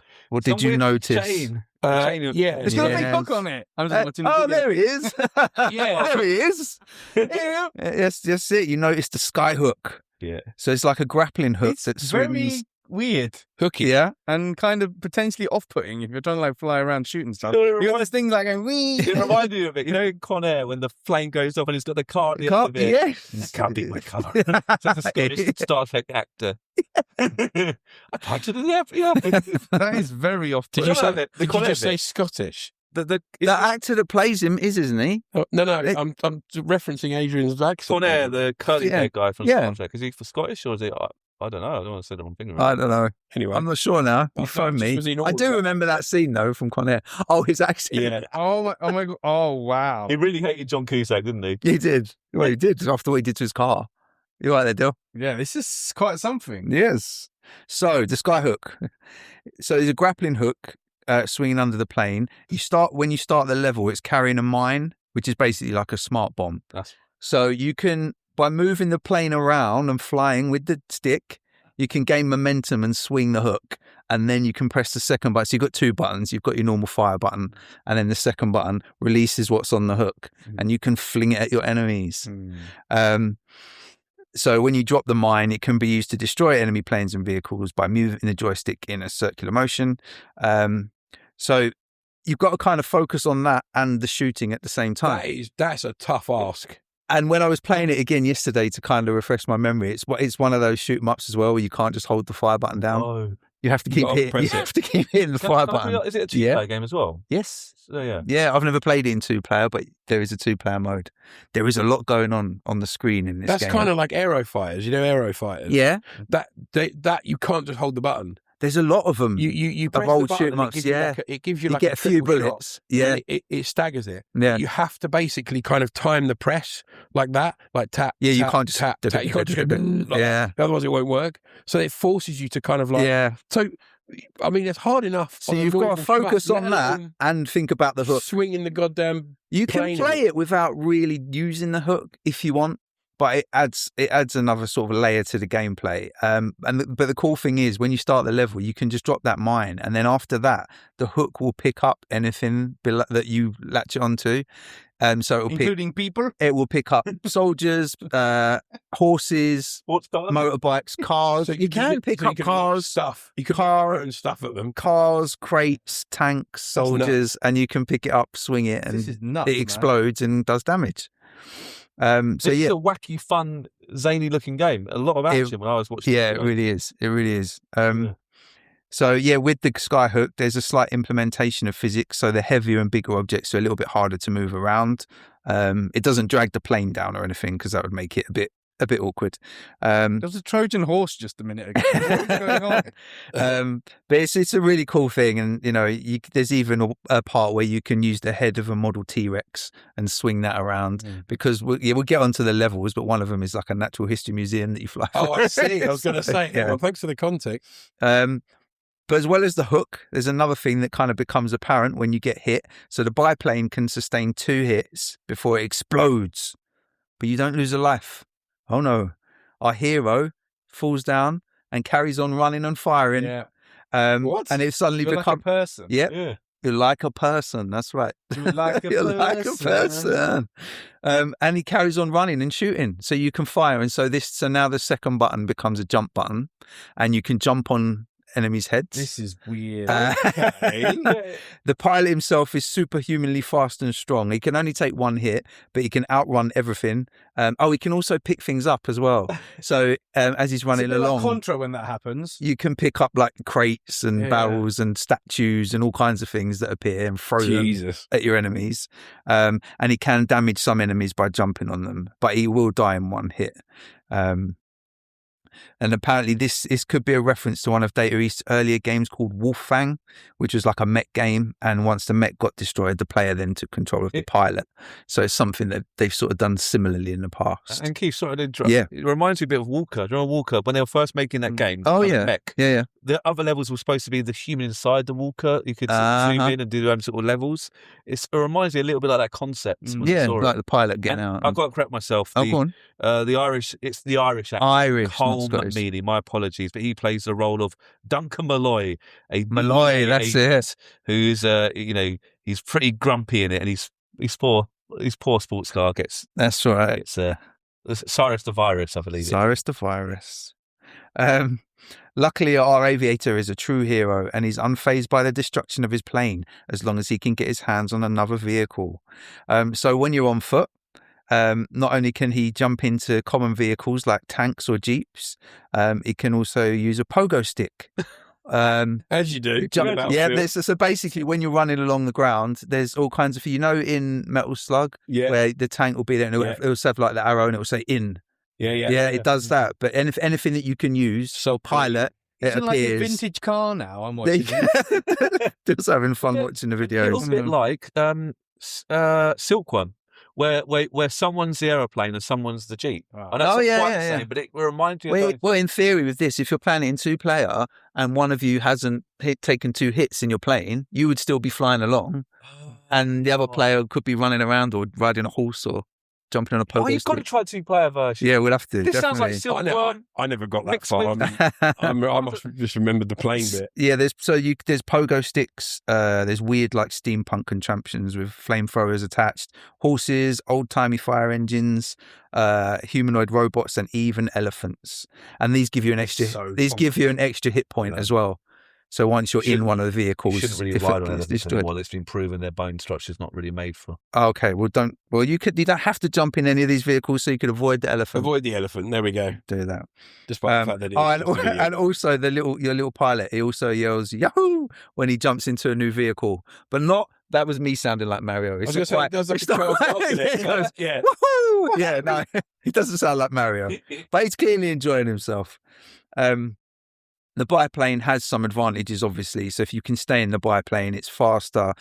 did you notice? Chain. It's got a big hook on it. I'm just watching the video. There he is. There he is. Yes, that's it. You notice the sky hook. Yeah. So it's like a grappling hook that swings. Very weird. Hooky. Yeah. And kind of potentially off-putting if you're trying to like fly around shooting stuff. You got this thing like going, wee. It reminds me of it. You know, in Con Air, when the flame goes off and it's got the car at the end of it. Yes. Can't beat my colour. So the Scottish Star Trek actor. I punch it in the air. Yeah. That is very off-putting. Did you just say Scottish? The actor that plays him is, isn't he? Oh, no, I'm referencing Adrian's accent. Con Air, the curly-haired guy from Star Trek. Is he for Scottish or is he... I don't know. I don't want to say the wrong thing. I don't know. Anyway, I'm not sure now. You phoned me. I do remember that scene though from Con Air. Oh, his accent. Yeah. Oh my God. Oh wow. He really hated John Cusack, didn't he? He did. Well, he did after what he did to his car. You right there, Dill? Yeah, this is quite something. Yes. So the sky hook. So there's a grappling hook swinging under the plane. When you start the level, it's carrying a mine, which is basically like a smart bomb. So you can, by moving the plane around and flying with the stick, you can gain momentum and swing the hook. And then you can press the second button. So you've got two buttons. You've got your normal fire button. And then the second button releases what's on the hook. And you can fling it at your enemies. So when you drop the mine, it can be used to destroy enemy planes and vehicles by moving the joystick in a circular motion. So you've got to kind of focus on that and the shooting at the same time. That's a tough ask. And when I was playing it again yesterday to kind of refresh my memory, it's one of those shoot 'em ups as well where you can't just hold the fire button down. Oh. You have to keep hitting. You have to keep hitting the fire button. Is it a two-player game as well? Yes. Yeah. Yeah, I've never played it in two-player, but there is a two-player mode. There is a lot going on the screen in this game. That's kind of like aero fighters. You know, aero fighters. Yeah. That you can't just hold the button. There's a lot of them. You press old the button shoot 'em ups, it gives you you like get a few triple bullets. shot, Yeah. It staggers it. Yeah. You have to basically kind of time the press like that, like tap. Yeah, you tap, can't just tap. You can't just go like yeah. that. Otherwise, it won't work. So it forces you to kind of like. Yeah. So, I mean, it's hard enough. So you've got to focus on that and think about the hook. Swinging the goddamn. You can play it without really using the hook if you want, but it adds another sort of layer to the gameplay. But the cool thing is when you start the level, you can just drop that mine, and then after that, the hook will pick up anything that you latch it onto. So it'll including people. It will pick up soldiers, horses, motorbikes, cars. So you can pick up cars, stuff. You can throw stuff at them. Cars, crates, tanks, soldiers, and you can pick it up, swing it, and this is nuts, it explodes and does damage. This is a wacky, fun, zany-looking game. A lot of action when I was watching. Yeah, it really is. It really is. So, with the skyhook, there's a slight implementation of physics. So the heavier and bigger objects are a little bit harder to move around. It doesn't drag the plane down or anything because that would make it a bit awkward. There was a Trojan horse just a minute ago. What's going on? But it's a really cool thing. And, there's even a part where you can use the head of a model T-Rex and swing that around because we'll get onto the levels, but one of them is like a natural history museum that you fly. Oh, I see. I was going to say, well, thanks for the context. But as well as the hook, there's another thing that kind of becomes apparent when you get hit. So the biplane can sustain 2 hits before it explodes, but you don't lose a life. Oh no, our hero falls down and carries on running and firing. Yeah. What? And it suddenly becomes like a person. Yep. Yeah. You're like a person. That's right. You're like a You're person. like a person. And he carries on running and shooting, so you can fire. And so now the second button becomes a jump button, and you can jump on enemies' heads. This is weird. The pilot himself is superhumanly fast and strong. He can only take 1 hit, but he can outrun everything. He can also pick things up as well. So as he's running along, like Contra when that happens, you can pick up like crates and barrels and statues and all kinds of things that appear and throw them at your enemies. And he can damage some enemies by jumping on them, but he will die in 1 hit. And apparently this could be a reference to one of Data East's earlier games called Wolffang, which was like a mech game. And once the mech got destroyed, the player then took control of the pilot. So it's something that they've sort of done similarly in the past. And Keith, sorry to interrupt. Yeah. It reminds me a bit of Walker. Do you know Walker? When they were first making that game, mech, yeah. the other levels were supposed to be the human inside the Walker. You could zoom in and do their own sort of levels. It reminds me a little bit like that concept. Yeah, like the pilot getting out. I've got to correct myself. Go on. The Irish, it's the Irish actor. Irish, Cole McMeany, my apologies, but he plays the role of Duncan Malloy, that's it. Who's he's pretty grumpy in it, and he's poor sports car gets. That's right. It's Cyrus the Virus, I believe. Cyrus the Virus. Luckily, our aviator is a true hero and he's unfazed by the destruction of his plane as long as he can get his hands on another vehicle. So when you're on foot, not only can he jump into common vehicles like tanks or jeeps, he can also use a pogo stick. As you do. So basically when you're running along the ground, there's all kinds of, in Metal Slug, where the tank will be there and it will have like the arrow and it will say in. Yeah, it does that. But anything that you can use, so pilot, it appears. Like a vintage car now. I'm watching. Just having fun watching the videos. A little bit like Silkworm, where someone's the aeroplane and someone's the Jeep. I know it's not quite the same, but it reminds you of well, in theory with this, if you're playing it in 2-player and one of you hasn't taken 2 hits in your plane, you would still be flying along and the other player could be running around or riding a horse or jumping on a pogo stick. You've got to try 2-player version. Yeah, we'll have to. This definitely. sounds like Silkworm. I never got that far. I must have just remembered the plane bit. Yeah, there's pogo sticks. There's weird like steampunk contraptions with flamethrowers attached, horses, old timey fire engines, humanoid robots, and even elephants. And these give you an extra. Give you an extra hit point as well. So once you're in one of the vehicles, you shouldn't really rely on elephants anymore. It's been proven their bone structure's not really made for. Okay, you don't have to jump in any of these vehicles, so you could avoid the elephant. Avoid the elephant. There we go. Do that. Despite the fact that and also your little pilot, he also yells "Yahoo!" when he jumps into a new vehicle, but not. That was me sounding like Mario. It does like a yeah. Woohoo! Yeah, no, he doesn't sound like Mario, but he's clearly enjoying himself. The biplane has some advantages, obviously. So if you can stay in the biplane, it's faster.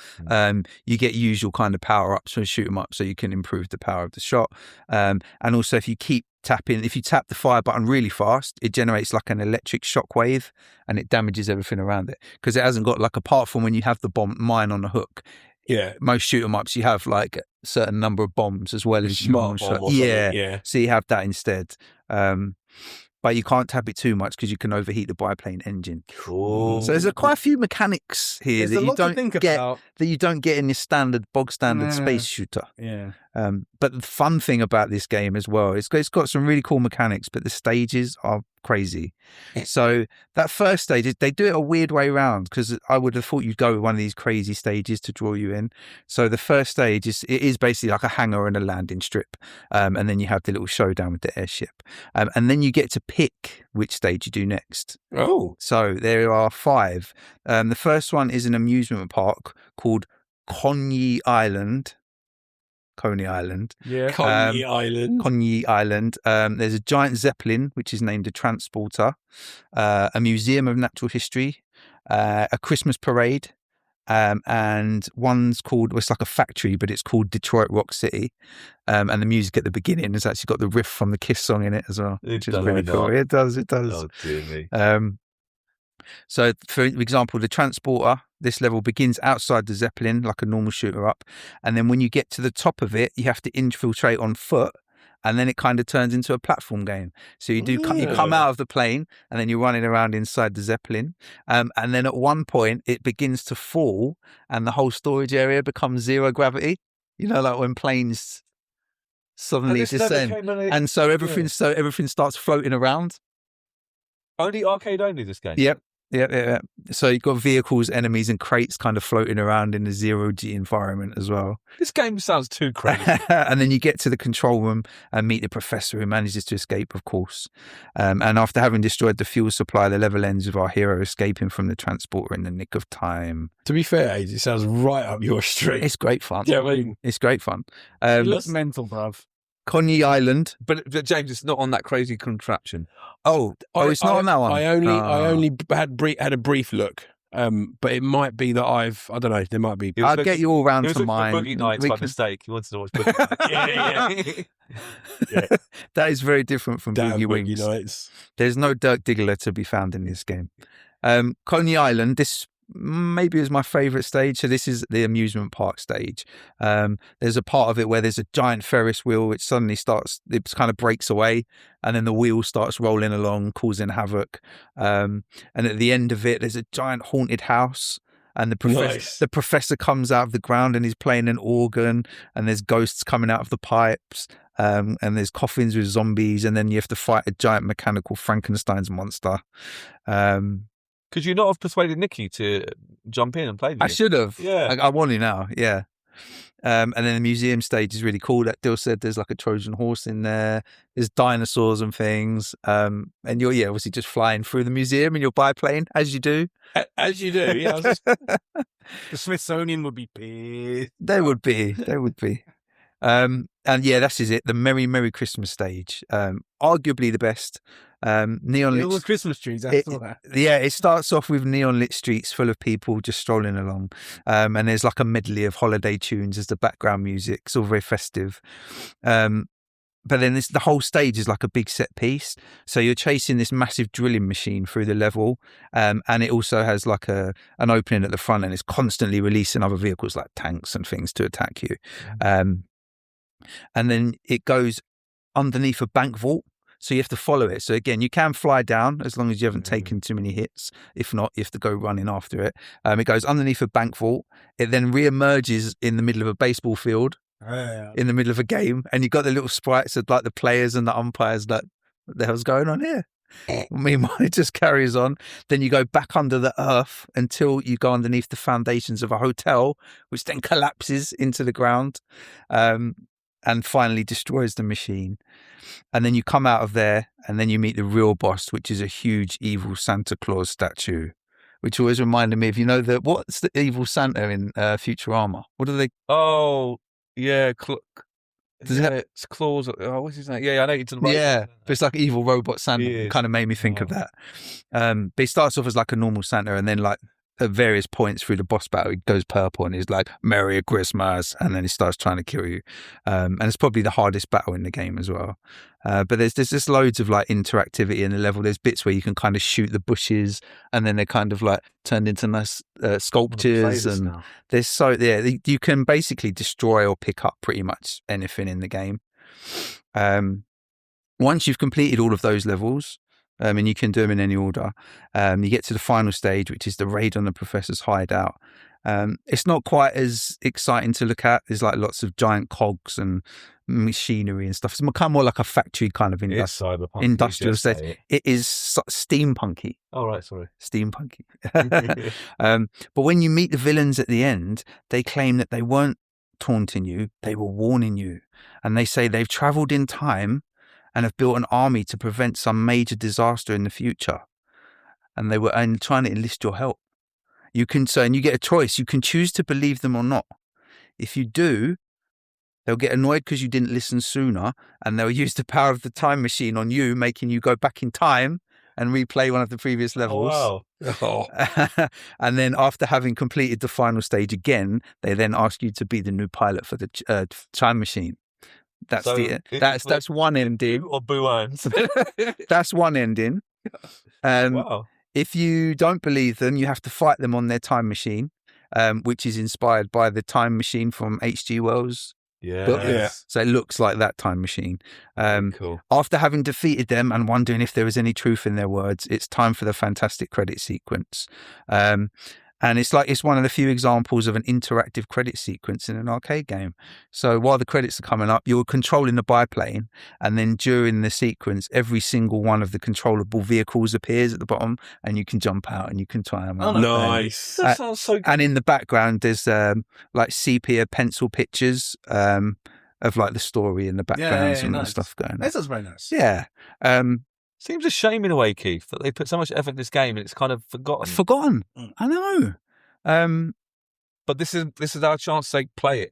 You get usual kind of power ups when you shoot them up, so you can improve the power of the shot. And also, if you tap the fire button really fast, it generates like an electric shock wave, and it damages everything around it because it hasn't got apart from when you have the mine on the hook. Yeah, most shoot 'em ups you have like a certain number of bombs as well as smart bomb. Yeah. So you have that instead. But you can't tap it too much because you can overheat the biplane engine. Cool. So there's quite a few mechanics here that you don't get in your bog standard space shooter. Yeah. But the fun thing about this game as well, it's got some really cool mechanics, but the stages are crazy. So that first stage, they do it a weird way around because I would have thought you'd go with one of these crazy stages to draw you in. So the first stage is basically like a hangar and a landing strip. And then you have the little showdown with the airship. And then you get to pick which stage you do next. Oh. So there are 5. The first one is an amusement park called Coney Island. Yeah. Coney Island. There's a giant zeppelin, which is named a transporter, a museum of natural history, a Christmas parade, and one's called, it's like a factory, but it's called Detroit Rock City. And the music at the beginning has actually got the riff from the Kiss song in it as well, which is really cool. It does. Oh, dear me. So, for example, the transporter, this level begins outside the Zeppelin, like a normal shooter up. And then when you get to the top of it, you have to infiltrate on foot. And then it kind of turns into a platform game. So you come out of the plane and then you're running around inside the Zeppelin. And then at one point it begins to fall and the whole storage area becomes zero gravity. You know, like when planes suddenly descend. And so everything starts floating around. Only arcade only this game? Yep. Yeah. So you've got vehicles, enemies, and crates kind of floating around in the zero-G environment as well. This game sounds too crazy. And then you get to the control room and meet the professor who manages to escape, of course. And after having destroyed the fuel supply, the level ends with our hero escaping from the transporter in the nick of time. To be fair, it sounds right up your street. It's great fun. Yeah, I mean, it's great fun. It looks mental, bruv. Coney Island. But James, it's not on that crazy contraption. It's not on that one. I only had a brief look. But it might be that I don't know. There might be. I'll get you all round to mine. Boogie Nights by mistake. He wanted to watch Boogie Nights. Yeah. That is very different from Boogie Wings. Nights. There's no Dirk Diggler to be found in this game. Coney Island, this maybe is my favourite stage. So this is the amusement park stage. There's a part of it where there's a giant Ferris wheel which suddenly it kind of breaks away, and then the wheel starts rolling along, causing havoc. And at the end of it, there's a giant haunted house. And the professor comes out of the ground and he's playing an organ, and there's ghosts coming out of the pipes, and there's coffins with zombies, and then you have to fight a giant mechanical Frankenstein's monster. Could you not have persuaded Nikki to jump in and play with you? I should have. Yeah. I want to now, yeah. And then the museum stage is really cool. That Dill said there's like a Trojan horse in there. There's dinosaurs and things. And you're obviously just flying through the museum in your biplane, as you do. As you do, yeah. The Smithsonian would be pissed. They would be. And yeah, this is it. The Merry Merry Christmas stage. Arguably the best. Neon lit. All the Christmas trees. I saw that. Yeah, it starts off with neon lit streets full of people just strolling along. And there's like a medley of holiday tunes as the background music. It's all very festive. But then the whole stage is like a big set piece. So you're chasing this massive drilling machine through the level. And it also has like an opening at the front, and it's constantly releasing other vehicles like tanks and things to attack you. And then it goes underneath a bank vault. So you have to follow it. So again, you can fly down as long as you haven't taken too many hits. If not, you have to go running after it. It goes underneath a bank vault. It then re-emerges in the middle of a baseball field. In the middle of a game, and you've got the little sprites of like the players and the umpires like, what the hell's going on here? Meanwhile, it just carries on. Then you go back under the earth until you go underneath the foundations of a hotel, which then collapses into the ground, and finally destroys the machine. And then you come out of there, and then you meet the real boss, which is a huge evil Santa Claus statue, which always reminded me of, what's the evil Santa in Futurama? What do they? Oh, yeah. It's Claus. Oh, what's his name? Yeah, I know it's right. Yeah, but it's like evil robot Santa. It kind of made me think of that. But he starts off as like a normal Santa, and then like at various points through the boss battle, he goes purple and he's like, Merry Christmas, and then he starts trying to kill you. And it's probably the hardest battle in the game as well. But there's just loads of like interactivity in the level. There's bits where you can kind of shoot the bushes, and then they're kind of like turned into nice sculptures. And there's you can basically destroy or pick up pretty much anything in the game. Once you've completed all of those levels, and you can do them in any order, you get to the final stage, which is the raid on the professor's hideout. It's not quite as exciting to look at. There's like lots of giant cogs and machinery and stuff. It's kind of more like a factory kind of industrial state. It is steampunky. Oh, right, sorry. Steampunky. But when you meet the villains at the end, they claim that they weren't taunting you, they were warning you. And they say they've travelled in time and have built an army to prevent some major disaster in the future. And they were trying to enlist your help. And you get a choice. You can choose to believe them or not. If you do, they'll get annoyed because you didn't listen sooner, and they'll use the power of the time machine on you, making you go back in time and replay one of the previous levels. Oh, wow. And then after having completed the final stage again, they then ask you to be the new pilot for the time machine. That's one ending. Or Boo-Irons. That's one ending. Wow. If you don't believe them, you have to fight them on their time machine, which is inspired by the time machine from H.G. Wells' book. Yeah. So it looks like that time machine. Cool. After having defeated them and wondering if there was any truth in their words, it's time for the fantastic credit sequence. And it's one of the few examples of an interactive credit sequence in an arcade game. So while the credits are coming up, you're controlling the biplane, and then during the sequence, every single one of the controllable vehicles appears at the bottom, and you can jump out and you can try them. Oh, nice. That sounds so good. And in the background, there's like sepia pencil pictures of like the story in the background and nice. Stuff going on. This is very nice. Yeah. Seems a shame in a way, Keith, that they put so much effort in this game and it's kind of forgotten. I know. But this is our chance to play it.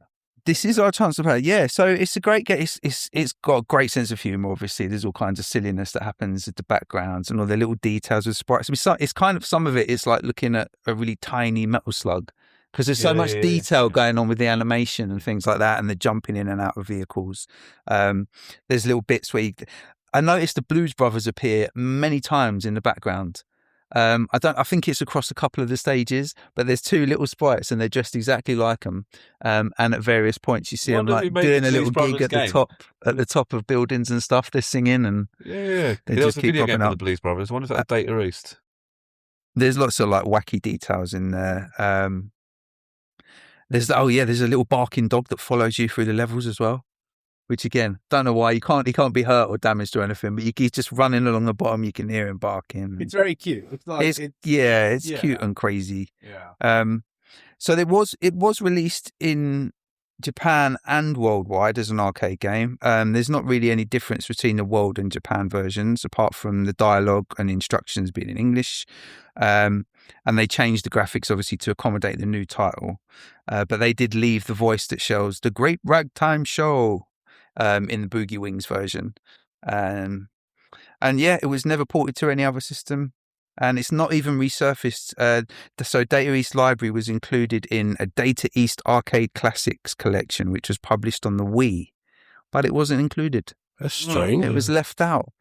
This is our chance to play. Yeah, so it's a great game. It's got a great sense of humour. Obviously, there's all kinds of silliness that happens at the backgrounds and all the little details with sprites. It's kind of, some of it is like looking at a really tiny Metal Slug, because there's so much detail going on with the animation and things like that, and the jumping in and out of vehicles. There's little bits where I noticed the Blues Brothers appear many times in the background. I think it's across a couple of the stages, but there's two little sprites and they're dressed exactly like them. And at various points you see them like doing a little gig at the top of buildings and stuff. They're singing and they just was a keep video game popping for up. the Blues Brothers. I wonder if that's Data East. There's lots of like wacky details in there. There's a little barking dog that follows you through the levels as well. Which again, don't know why. He can't be hurt or damaged or anything, but he's just running along the bottom. You can hear him barking. It's very cute. It's like it's cute and crazy. Yeah. So it was released in Japan and worldwide as an arcade game. There's not really any difference between the world and Japan versions, apart from the dialogue and instructions being in English. And they changed the graphics, obviously, to accommodate the new title. But they did leave the voice that shows The Great Ragtime Show in the Boogie Wings version. And yeah, it was never ported to any other system. And it's not even resurfaced. So Data East Library was included in a Data East Arcade Classics collection, which was published on the Wii, but it wasn't included. That's strange. It was left out.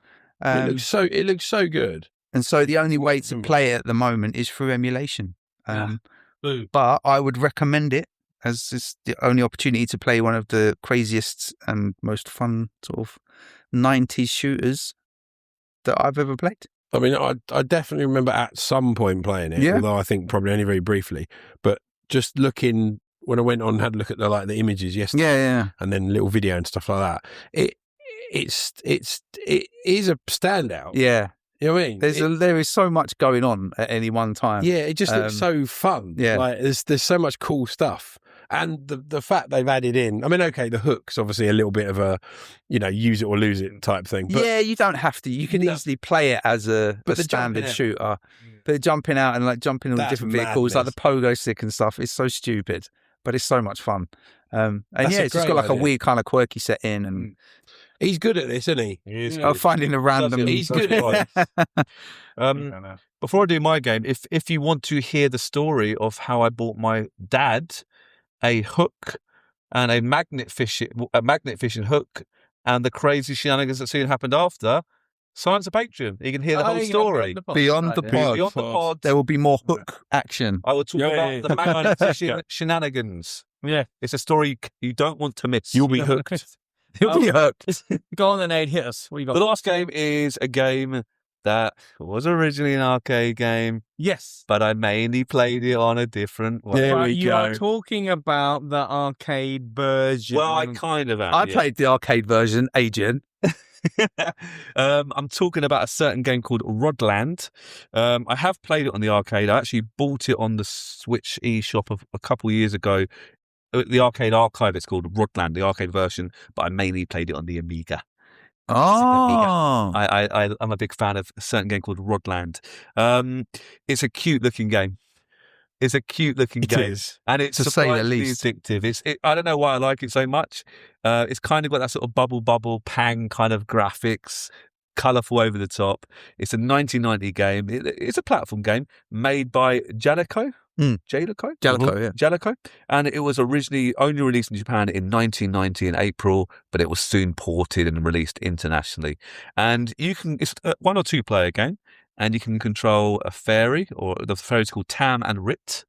It looks so good. And so the only way to play it at the moment is through emulation. But I would recommend it, as it's the only opportunity to play one of the craziest and most fun sort of 90s shooters that I've ever played. I mean, I definitely remember at some point playing it, although I think probably only very briefly. But just looking, when I went on and had a look at the images yesterday, and then little video and stuff like that, it is a standout. Yeah. You know what I mean? There is so much going on at any one time. Yeah, it just looks so fun. Yeah. Like there's so much cool stuff. And the fact they've added in, I mean, okay, the hook's obviously a little bit of a, use it or lose it type thing. But yeah, you don't have to. You can easily play it as a standard shooter. But jumping out and like jumping on different vehicles, like the pogo stick and stuff, it's so stupid, but it's so much fun. And it's just got like a weird kind of quirky setting, and he's good at this, isn't he? He is. Finding a random. He's good at it. Before I do my game, if you want to hear the story of how I bought my dad a hook and a magnet fishing hook and the crazy shenanigans that soon happened after, sign up to Patreon. You can hear the whole story. Beyond the pod. There will be more hook action. I will talk about the magnet fishing shenanigans. Yeah. It's a story you don't want to miss. You'll be hooked. You'll be hooked. Go on then, Aid, hit us. What you got? The last game is a game that was originally an arcade game. Yes. But I mainly played it on a different way. There we you go. are talking about the arcade version. Well, I kind of am. I played the arcade version, Adrian. I'm talking about a certain game called Rodland. I have played it on the arcade. I actually bought it on the Switch eShop a couple of years ago. The Arcade Archive, it's called Rodland, the arcade version, but I mainly played it on the Amiga. Oh, I'm a big fan of a certain game called Rodland. It's a cute looking game. It's a cute looking game. It is. And it's to say the surprisingly least. addictive. I don't know why I like it so much. It's kind of got that sort of bubble pang kind of graphics, colourful over the top. It's a 1990 game. It's a platform game made by Jaleco. Jaleco, and it was originally only released in Japan in 1990 in April, but it was soon ported and released internationally. And it's a 1 or 2 player game, and you can control a fairy, or the fairy's called Tam and Rit,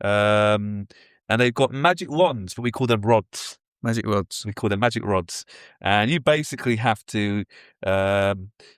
and they've got magic wands, but we call them rods. Magic rods. We call them magic rods, and you basically have to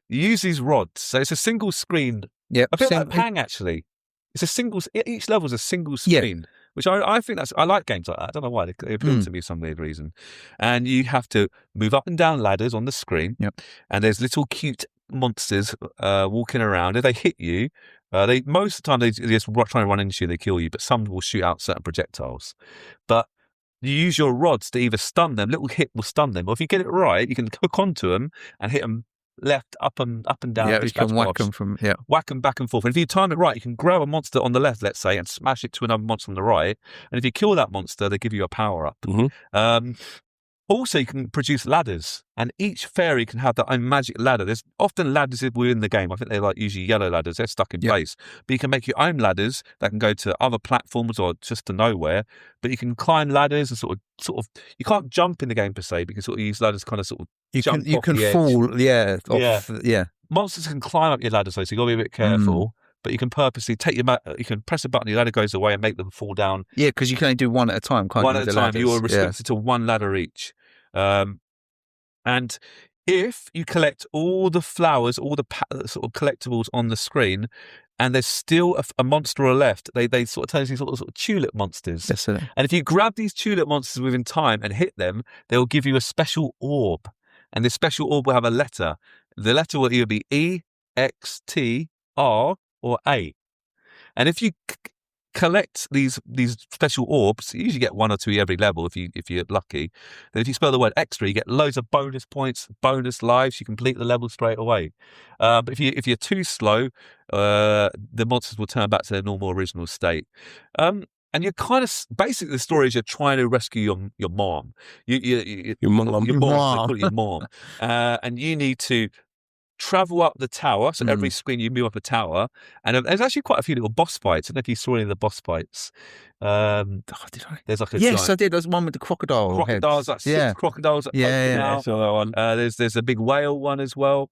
use these rods. So it's a single screen. Yeah, a bit like Pang actually. It's a single. Each level is a single screen, which I think I like games like that. I don't know why they appeal to me for some weird reason. And you have to move up and down ladders on the screen. Yep. And there's little cute monsters walking around. If they hit you, most of the time they just try and run into you. They kill you, but some will shoot out certain projectiles. But you use your rods to either stun them. Little hit will stun them, or if you get it right, you can hook onto them and hit them left, up and down. Yeah, you can whack them from whack them back and forth. And if you time it right, you can grab a monster on the left, let's say, and smash it to another monster on the right. And if you kill that monster, they give you a power up. Also, you can produce ladders, and each fairy can have their own magic ladder. There's often ladders within the game. I think they're like usually yellow ladders. They're stuck in place. But you can make your own ladders that can go to other platforms or just to nowhere. But you can climb ladders and sort of. You can't jump in the game per se, but you can sort of use ladders kind of sort of. You can fall. Monsters can climb up your ladders, so you got to be a bit careful. But you can purposely you can press a button, your ladder goes away and make them fall down. Yeah, because you can only do one at a time, can't you? One at a time. You are restricted to one ladder each. And if you collect all the flowers, all the sort of collectibles on the screen, and there's still a monster left, they sort of turn into sort of tulip monsters. Yes, sir. And if you grab these tulip monsters within time and hit them, they'll give you a special orb. And this special orb will have a letter. The letter will either be E, X, T, R, or A. And if you collect these special orbs, you usually get one or two every level if you're lucky. Then if you spell the word extra, you get loads of bonus points, bonus lives. You complete the level straight away. But if you're too slow, the monsters will turn back to their normal original state. And you're kind of basically the story is you're trying to rescue your mom. Your mom. They call it your mom. And you need to travel up the tower. So every screen you move up a tower, and there's actually quite a few little boss fights. I don't know if you saw any of the boss fights. Did I? There's like yes, I did. There's one with the crocodiles. Like 6 crocodiles. Yeah. So that one. There's a big whale one as well.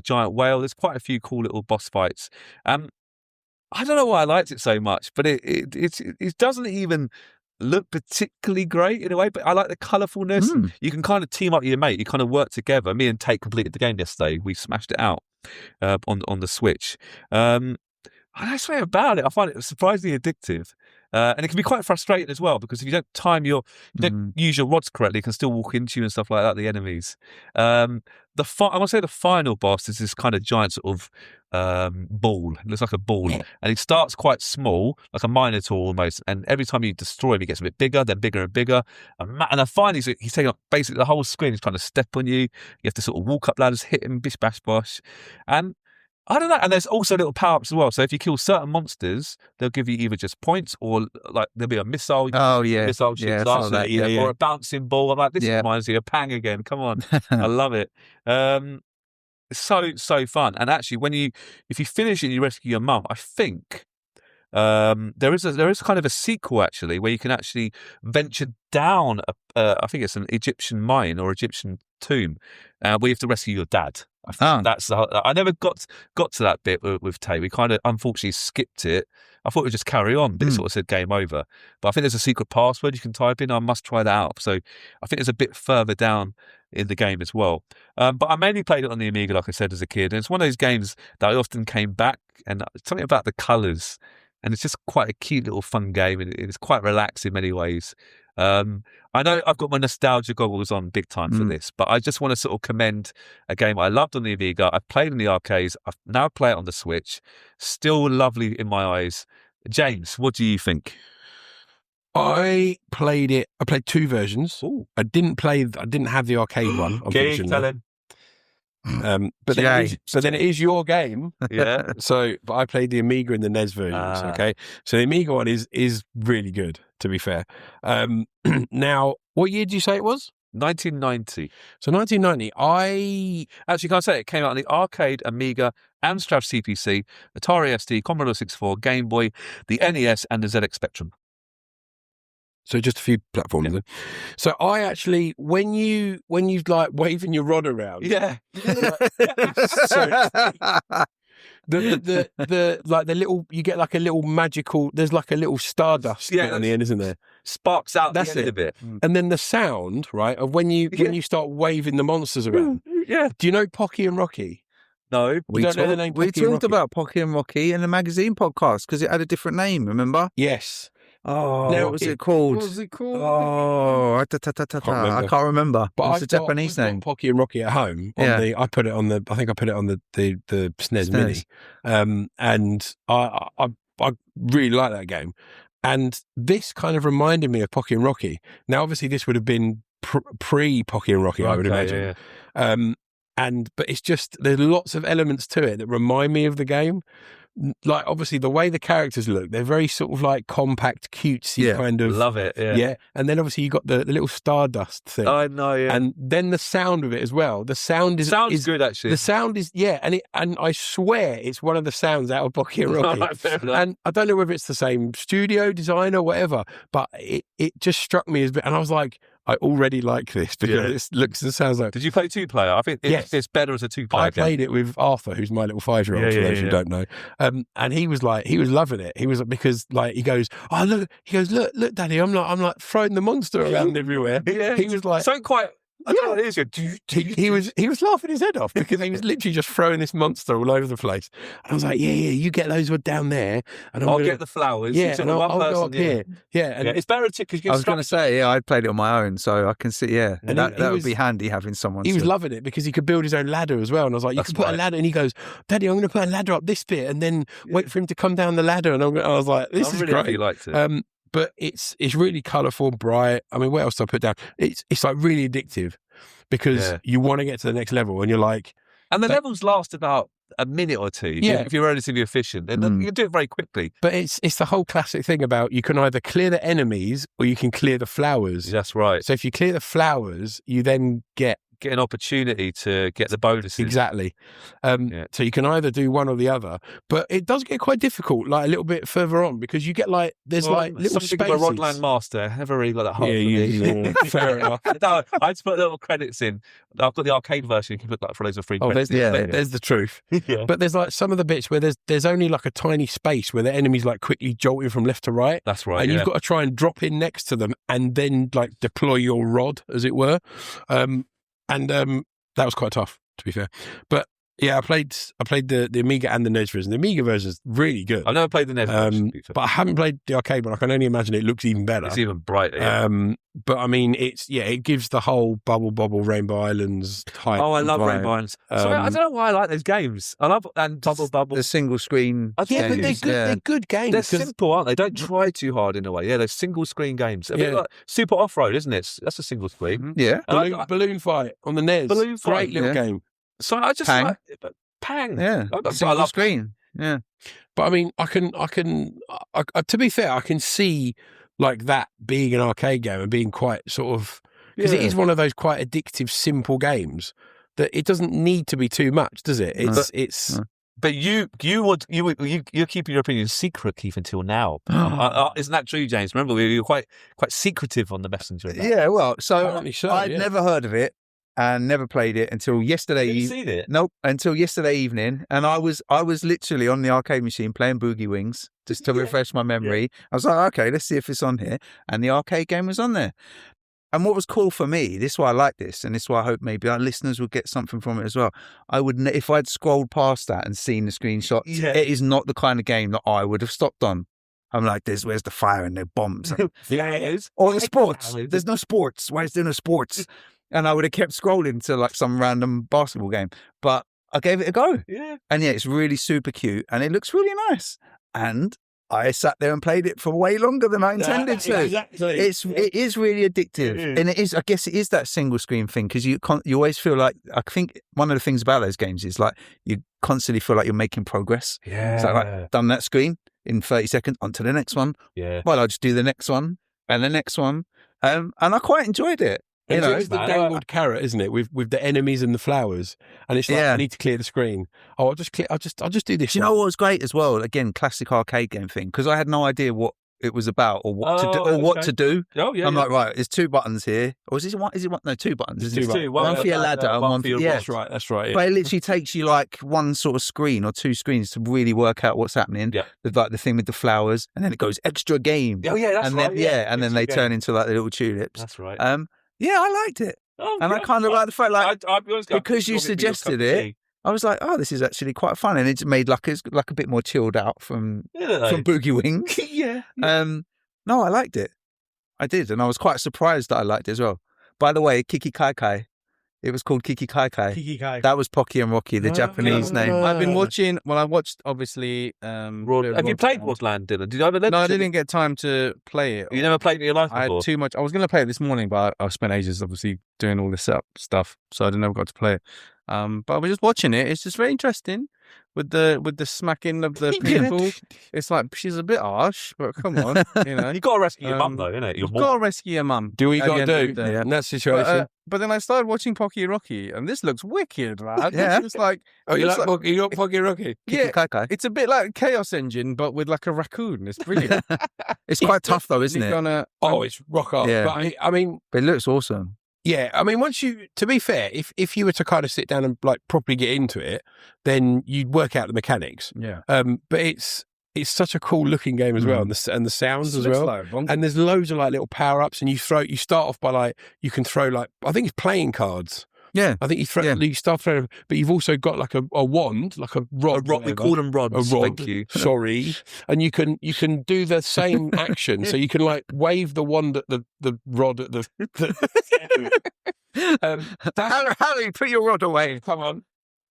Giant whale. There's quite a few cool little boss fights. I don't know why I liked it so much, but it doesn't even look particularly great in a way, but I like the colourfulness. You can kind of team up with your mate. You kind of work together. Me and Tate completed the game yesterday. We smashed it out on the Switch. I swear about it, I find it surprisingly addictive. And it can be quite frustrating as well, because if you don't use your rods correctly, it can still walk into you and stuff like that, the enemies. I want to say the final boss is this kind of giant sort of ball. It looks like a ball. And it starts quite small, like a minotaur almost. And every time you destroy him, he gets a bit bigger, then bigger and bigger. And then finally, he's taking up basically the whole screen. He's trying to step on you. You have to sort of walk up ladders, hit him, bish, bash, bosh. And I don't know. And there's also little power-ups as well. So if you kill certain monsters, they'll give you either just points or like there'll be a missile. Missile shoots or a bouncing ball. I'm like, this reminds me of Pang again. Come on. I love it. It's so fun. And actually, if you finish it and you rescue your mum, I think there is kind of a sequel actually where you can actually venture down I think it's an Egyptian mine or Egyptian tomb where you have to rescue your dad. I never got to that bit with Tay. We kind of unfortunately skipped it. I thought we'd just carry on, but it sort of said game over. But I think there's a secret password you can type in. I must try that out. So I think there's a bit further down in the game as well. But I mainly played it on the Amiga, like I said, as a kid. And it's one of those games that I often came back, and something about the colours. And it's just quite a cute little fun game, and it's quite relaxed in many ways. I know I've got my nostalgia goggles on big time for this, but I just want to sort of commend a game I loved on the Amiga. I've played in the arcades. I've now play it on the Switch. Still lovely in my eyes. James, what do you think? I played 2 versions. Ooh. I didn't have the arcade one. Okay, tell him. But then it is your game. Yeah. But I played the Amiga and the NES versions. Okay. So the Amiga one is really good, to be fair. Now, what year did you say it was? 1990. So 1990, I actually can't say it came out on the arcade, Amiga, Amstrad CPC, Atari ST, Commodore 64, Game Boy, the NES, and the ZX Spectrum. So just a few platforms then. So I actually, when you like waving your rod around, the little, you get like a little magical. There's like a little stardust bit on the end, isn't there? Sparks out. That's the end of it. And then the sound, right, of when you start waving the monsters around. Yeah. Do you know Pocky and Rocky? No, we talked about Pocky and Rocky in the magazine podcast because it had a different name. Remember? Yes. Oh, what was it called? What was it called? Oh, I can't remember. But it's a Japanese name. Pocky and Rocky at home. I think I put it on the SNES Mini, and I really like that game. And this kind of reminded me of Pocky and Rocky. Now, obviously, this would have been pre Pocky and Rocky, I would imagine. Yeah. but it's just there's lots of elements to it that remind me of the game. Like obviously the way the characters look, they're very sort of like compact, cutesy kind of. Love it. Yeah. And then obviously you got the little stardust thing. I know. Yeah. And then the sound of it as well. The sound is good actually. The sound is and I swear it's one of the sounds out of Boogie and Rocky. And I don't know whether it's the same studio designer or whatever, but it just struck me as and I was like, I already like this because it looks and sounds like. Did you play 2-player? I think it's better as a 2-player. I played it with Arthur, who's my little 5-year-old, for those who don't know. And he was loving it. He was because like he goes, look, Daddy, I'm like throwing the monster around everywhere. Yeah, he was like, something quite. I don't know what it is. He was laughing his head off because he was literally just throwing this monster all over the place. And I was like, yeah, you get those down there, and I'll get the flowers. Yeah, and I'll go up here. Yeah, and it's better because I was going to say, I played it on my own, so I can see. Yeah, and that would be handy having someone. He was loving it because he could build his own ladder as well. And I was like, you can put a ladder, and he goes, Daddy, I'm going to put a ladder up this bit, and then wait for him to come down the ladder. And I was like, this is great. Really liked it. But it's really colourful, bright. I mean, what else did I put down? It's like really addictive. Because you want to get to the next level and you're like... And the levels last about a minute or two if you're relatively efficient. And you can do it very quickly. But it's the whole classic thing about you can either clear the enemies or you can clear the flowers. That's right. So if you clear the flowers, you then get an opportunity to get the bonuses. Exactly. So you can either do one or the other. But it does get quite difficult, like a little bit further on, because you get like, there's like little spaces. Something of a Rodland Master. I never really got that hard. Yeah. Fair enough. No, I had to put little credits in. I've got the arcade version. You can put like for loads of free credits. There's the truth. But there's like some of the bits where there's only like a tiny space where the enemy's like quickly jolting from left to right. That's right. And you've got to try and drop in next to them and then like deploy your rod, as it were. And that was quite tough, to be fair. But yeah, I played the Amiga and the NES version. The Amiga version is really good. I've never played the NES version. But I haven't played the arcade one. I can only imagine it looks even better. It's even brighter. Yeah. But I mean, it gives the whole Bubble Rainbow Islands type. Oh, I love vibe. Rainbow Islands. So I don't know why I like those games. I love and Bubble. The single screen. But they're good. They're good games. They're simple, aren't they? Don't try too hard in a way. Yeah, they're single screen games. A bit like Super Off Road, isn't it? That's a single screen. Yeah. Balloon Fight on the NES. Balloon Fight, great little game. So I just Pang. like Pang. Yeah, single screen. Yeah. But I mean, I can. To be fair, I can see like that being an arcade game and being quite sort of because it is one of those quite addictive, simple games that it doesn't need to be too much, does it? It's. But you're keeping your opinion secret, Keith, until now. Isn't that true, James? Remember, we were quite secretive on the Messenger. Yeah, well, so I'd never heard of it and never played it until yesterday. Have you seen it? Nope, until yesterday evening, and I was literally on the arcade machine playing Boogie Wings just to refresh my memory. I was like, okay, let's see if it's on here, and the arcade game was on there. And what was cool for me, this is why I like this, and this is why I hope maybe our listeners would get something from it as well. If I'd scrolled past that and seen the screenshots, it is not the kind of game that I would have stopped on. I'm like, where's the fire and the bombs? Yeah, it is. Or the sports. There's no sports. Why is there no sports? And I would have kept scrolling to like some random basketball game. But I gave it a go. Yeah. And it's really super cute and it looks really nice. And I sat there and played it for way longer than I intended to. Exactly. It is really addictive. And I guess it is that single screen thing because you always feel like, I think one of the things about those games is like you constantly feel like you're making progress. Yeah. It's like done that screen in 30 seconds, on to the next one. Yeah. Well, I'll just do the next one and the next one. And I quite enjoyed it. It's the downward carrot, isn't it? With the enemies and the flowers, and it's like I need to clear the screen. Oh, I'll just do this. Do you know what was great as well? Again, classic arcade game thing because I had no idea what it was about or what to do or what to do. Oh yeah. I'm like, right, there's 2 buttons here. Or is it one? Is it one? No, 2 buttons. It's two. One for your ladder and one for your That's right. That's right. Yeah. But it literally takes you like one sort of screen or 2 screens to really work out what's happening. Yeah. With like the thing with the flowers, and then it goes extra game. Oh yeah, that's and right. Then, and then they turn into like the little tulips. That's right. Yeah, I liked it. Oh, and I kind of like the fact, like, I'll be honest, because you suggested it, I was like, oh, this is actually quite fun. And it's made like a bit more chilled out from Boogie Wings. Yeah. No, I liked it. I did. And I was quite surprised that I liked it as well. By the way, Kiki Kai Kai. It was called Kiki Kai Kai. Kiki Kai. That was Pocky and Rocky, the Japanese name. I've been watching. Well, I watched obviously. Have you played Rodland, Dylan? Did you ever? No, I didn't get time to play it. You never played it in your life before? I had too much. I was going to play it this morning, but I spent ages obviously doing all this setup stuff, so I never got to play it. But I was just watching it. It's just very interesting with the smacking of the people. It's like she's a bit harsh, but come on, you know. You got to rescue your mum, though, innit? You've got to rescue your mum. Do what you got to do in that situation. But then I started watching Pocky Rocky, and this looks wicked, man. Yeah. It's like, you got Pocky Rocky? Yeah, it's a bit like Chaos Engine, but with like a raccoon. It's brilliant. It's quite tough though, isn't it? It's rock hard. Yeah. But I mean, it looks awesome. Yeah, I mean, to be fair, if you were to kind of sit down and like properly get into it, then you'd work out the mechanics. Yeah. But it's such a cool looking game as well, and the sounds as well. And there's loads of like little power ups, and you start off by like you can throw like I think it's playing cards. Yeah, I think you start throwing, but you've also got like a wand, like a rod. We call them rods. A rod. Thank you. Sorry, and you can do the same action. So you can like wave the wand at the rod at the. Harry, put your rod away. Come on.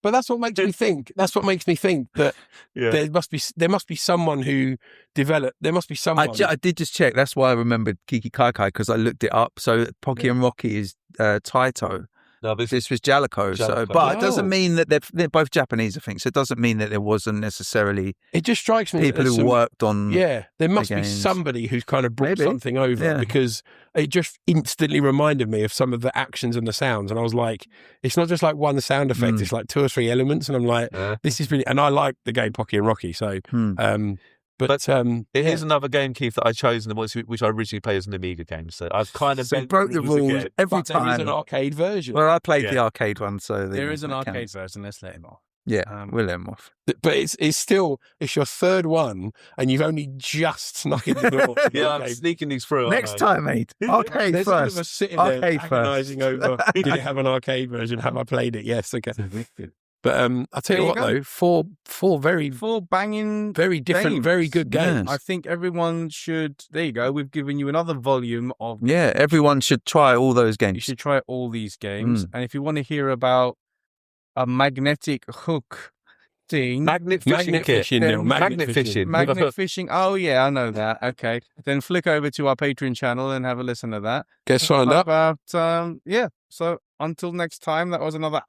But that's what makes me think. That's what makes me think that there must be someone who developed. There must be someone. I did just check. That's why I remembered Kiki Kai because I looked it up. So Pocky and Rocky is Taito. No, this was Jalico. So, but it doesn't mean that they're both Japanese, I think. So it doesn't mean that there wasn't necessarily. It just strikes me people who worked on. Yeah, there must be somebody who's kind of brought something over because it just instantly reminded me of some of the actions and the sounds, and I was like, it's not just like one sound effect; it's like 2 or 3 elements, and I'm like, this is really. And I like the game Pocky and Rocky, so. But it is another game, Keith, that I chose, which I originally played as an Amiga game. So I've kind of broke the rules every time. There is an arcade version. Well, I played the arcade one, so there is an arcade version. Let's let him off. Yeah, we'll let him off. But it's your 3rd one, and you've only just snuck in the door. I'm sneaking these through. Next time, mate. Arcade There's first. There's sitting there agonising over. Did it have an arcade version? Have I played it? Yes. Okay. But I'll tell you what though, four banging, very different, games. Very good games. I think everyone should. There you go. We've given you another volume of. Yeah, everyone should try all those games. You should try all these games, and if you want to hear about a magnetic hook thing, magnet fishing. Oh yeah, I know that. Okay, then flick over to our Patreon channel and have a listen to that. Get signed up. So until next time, that was another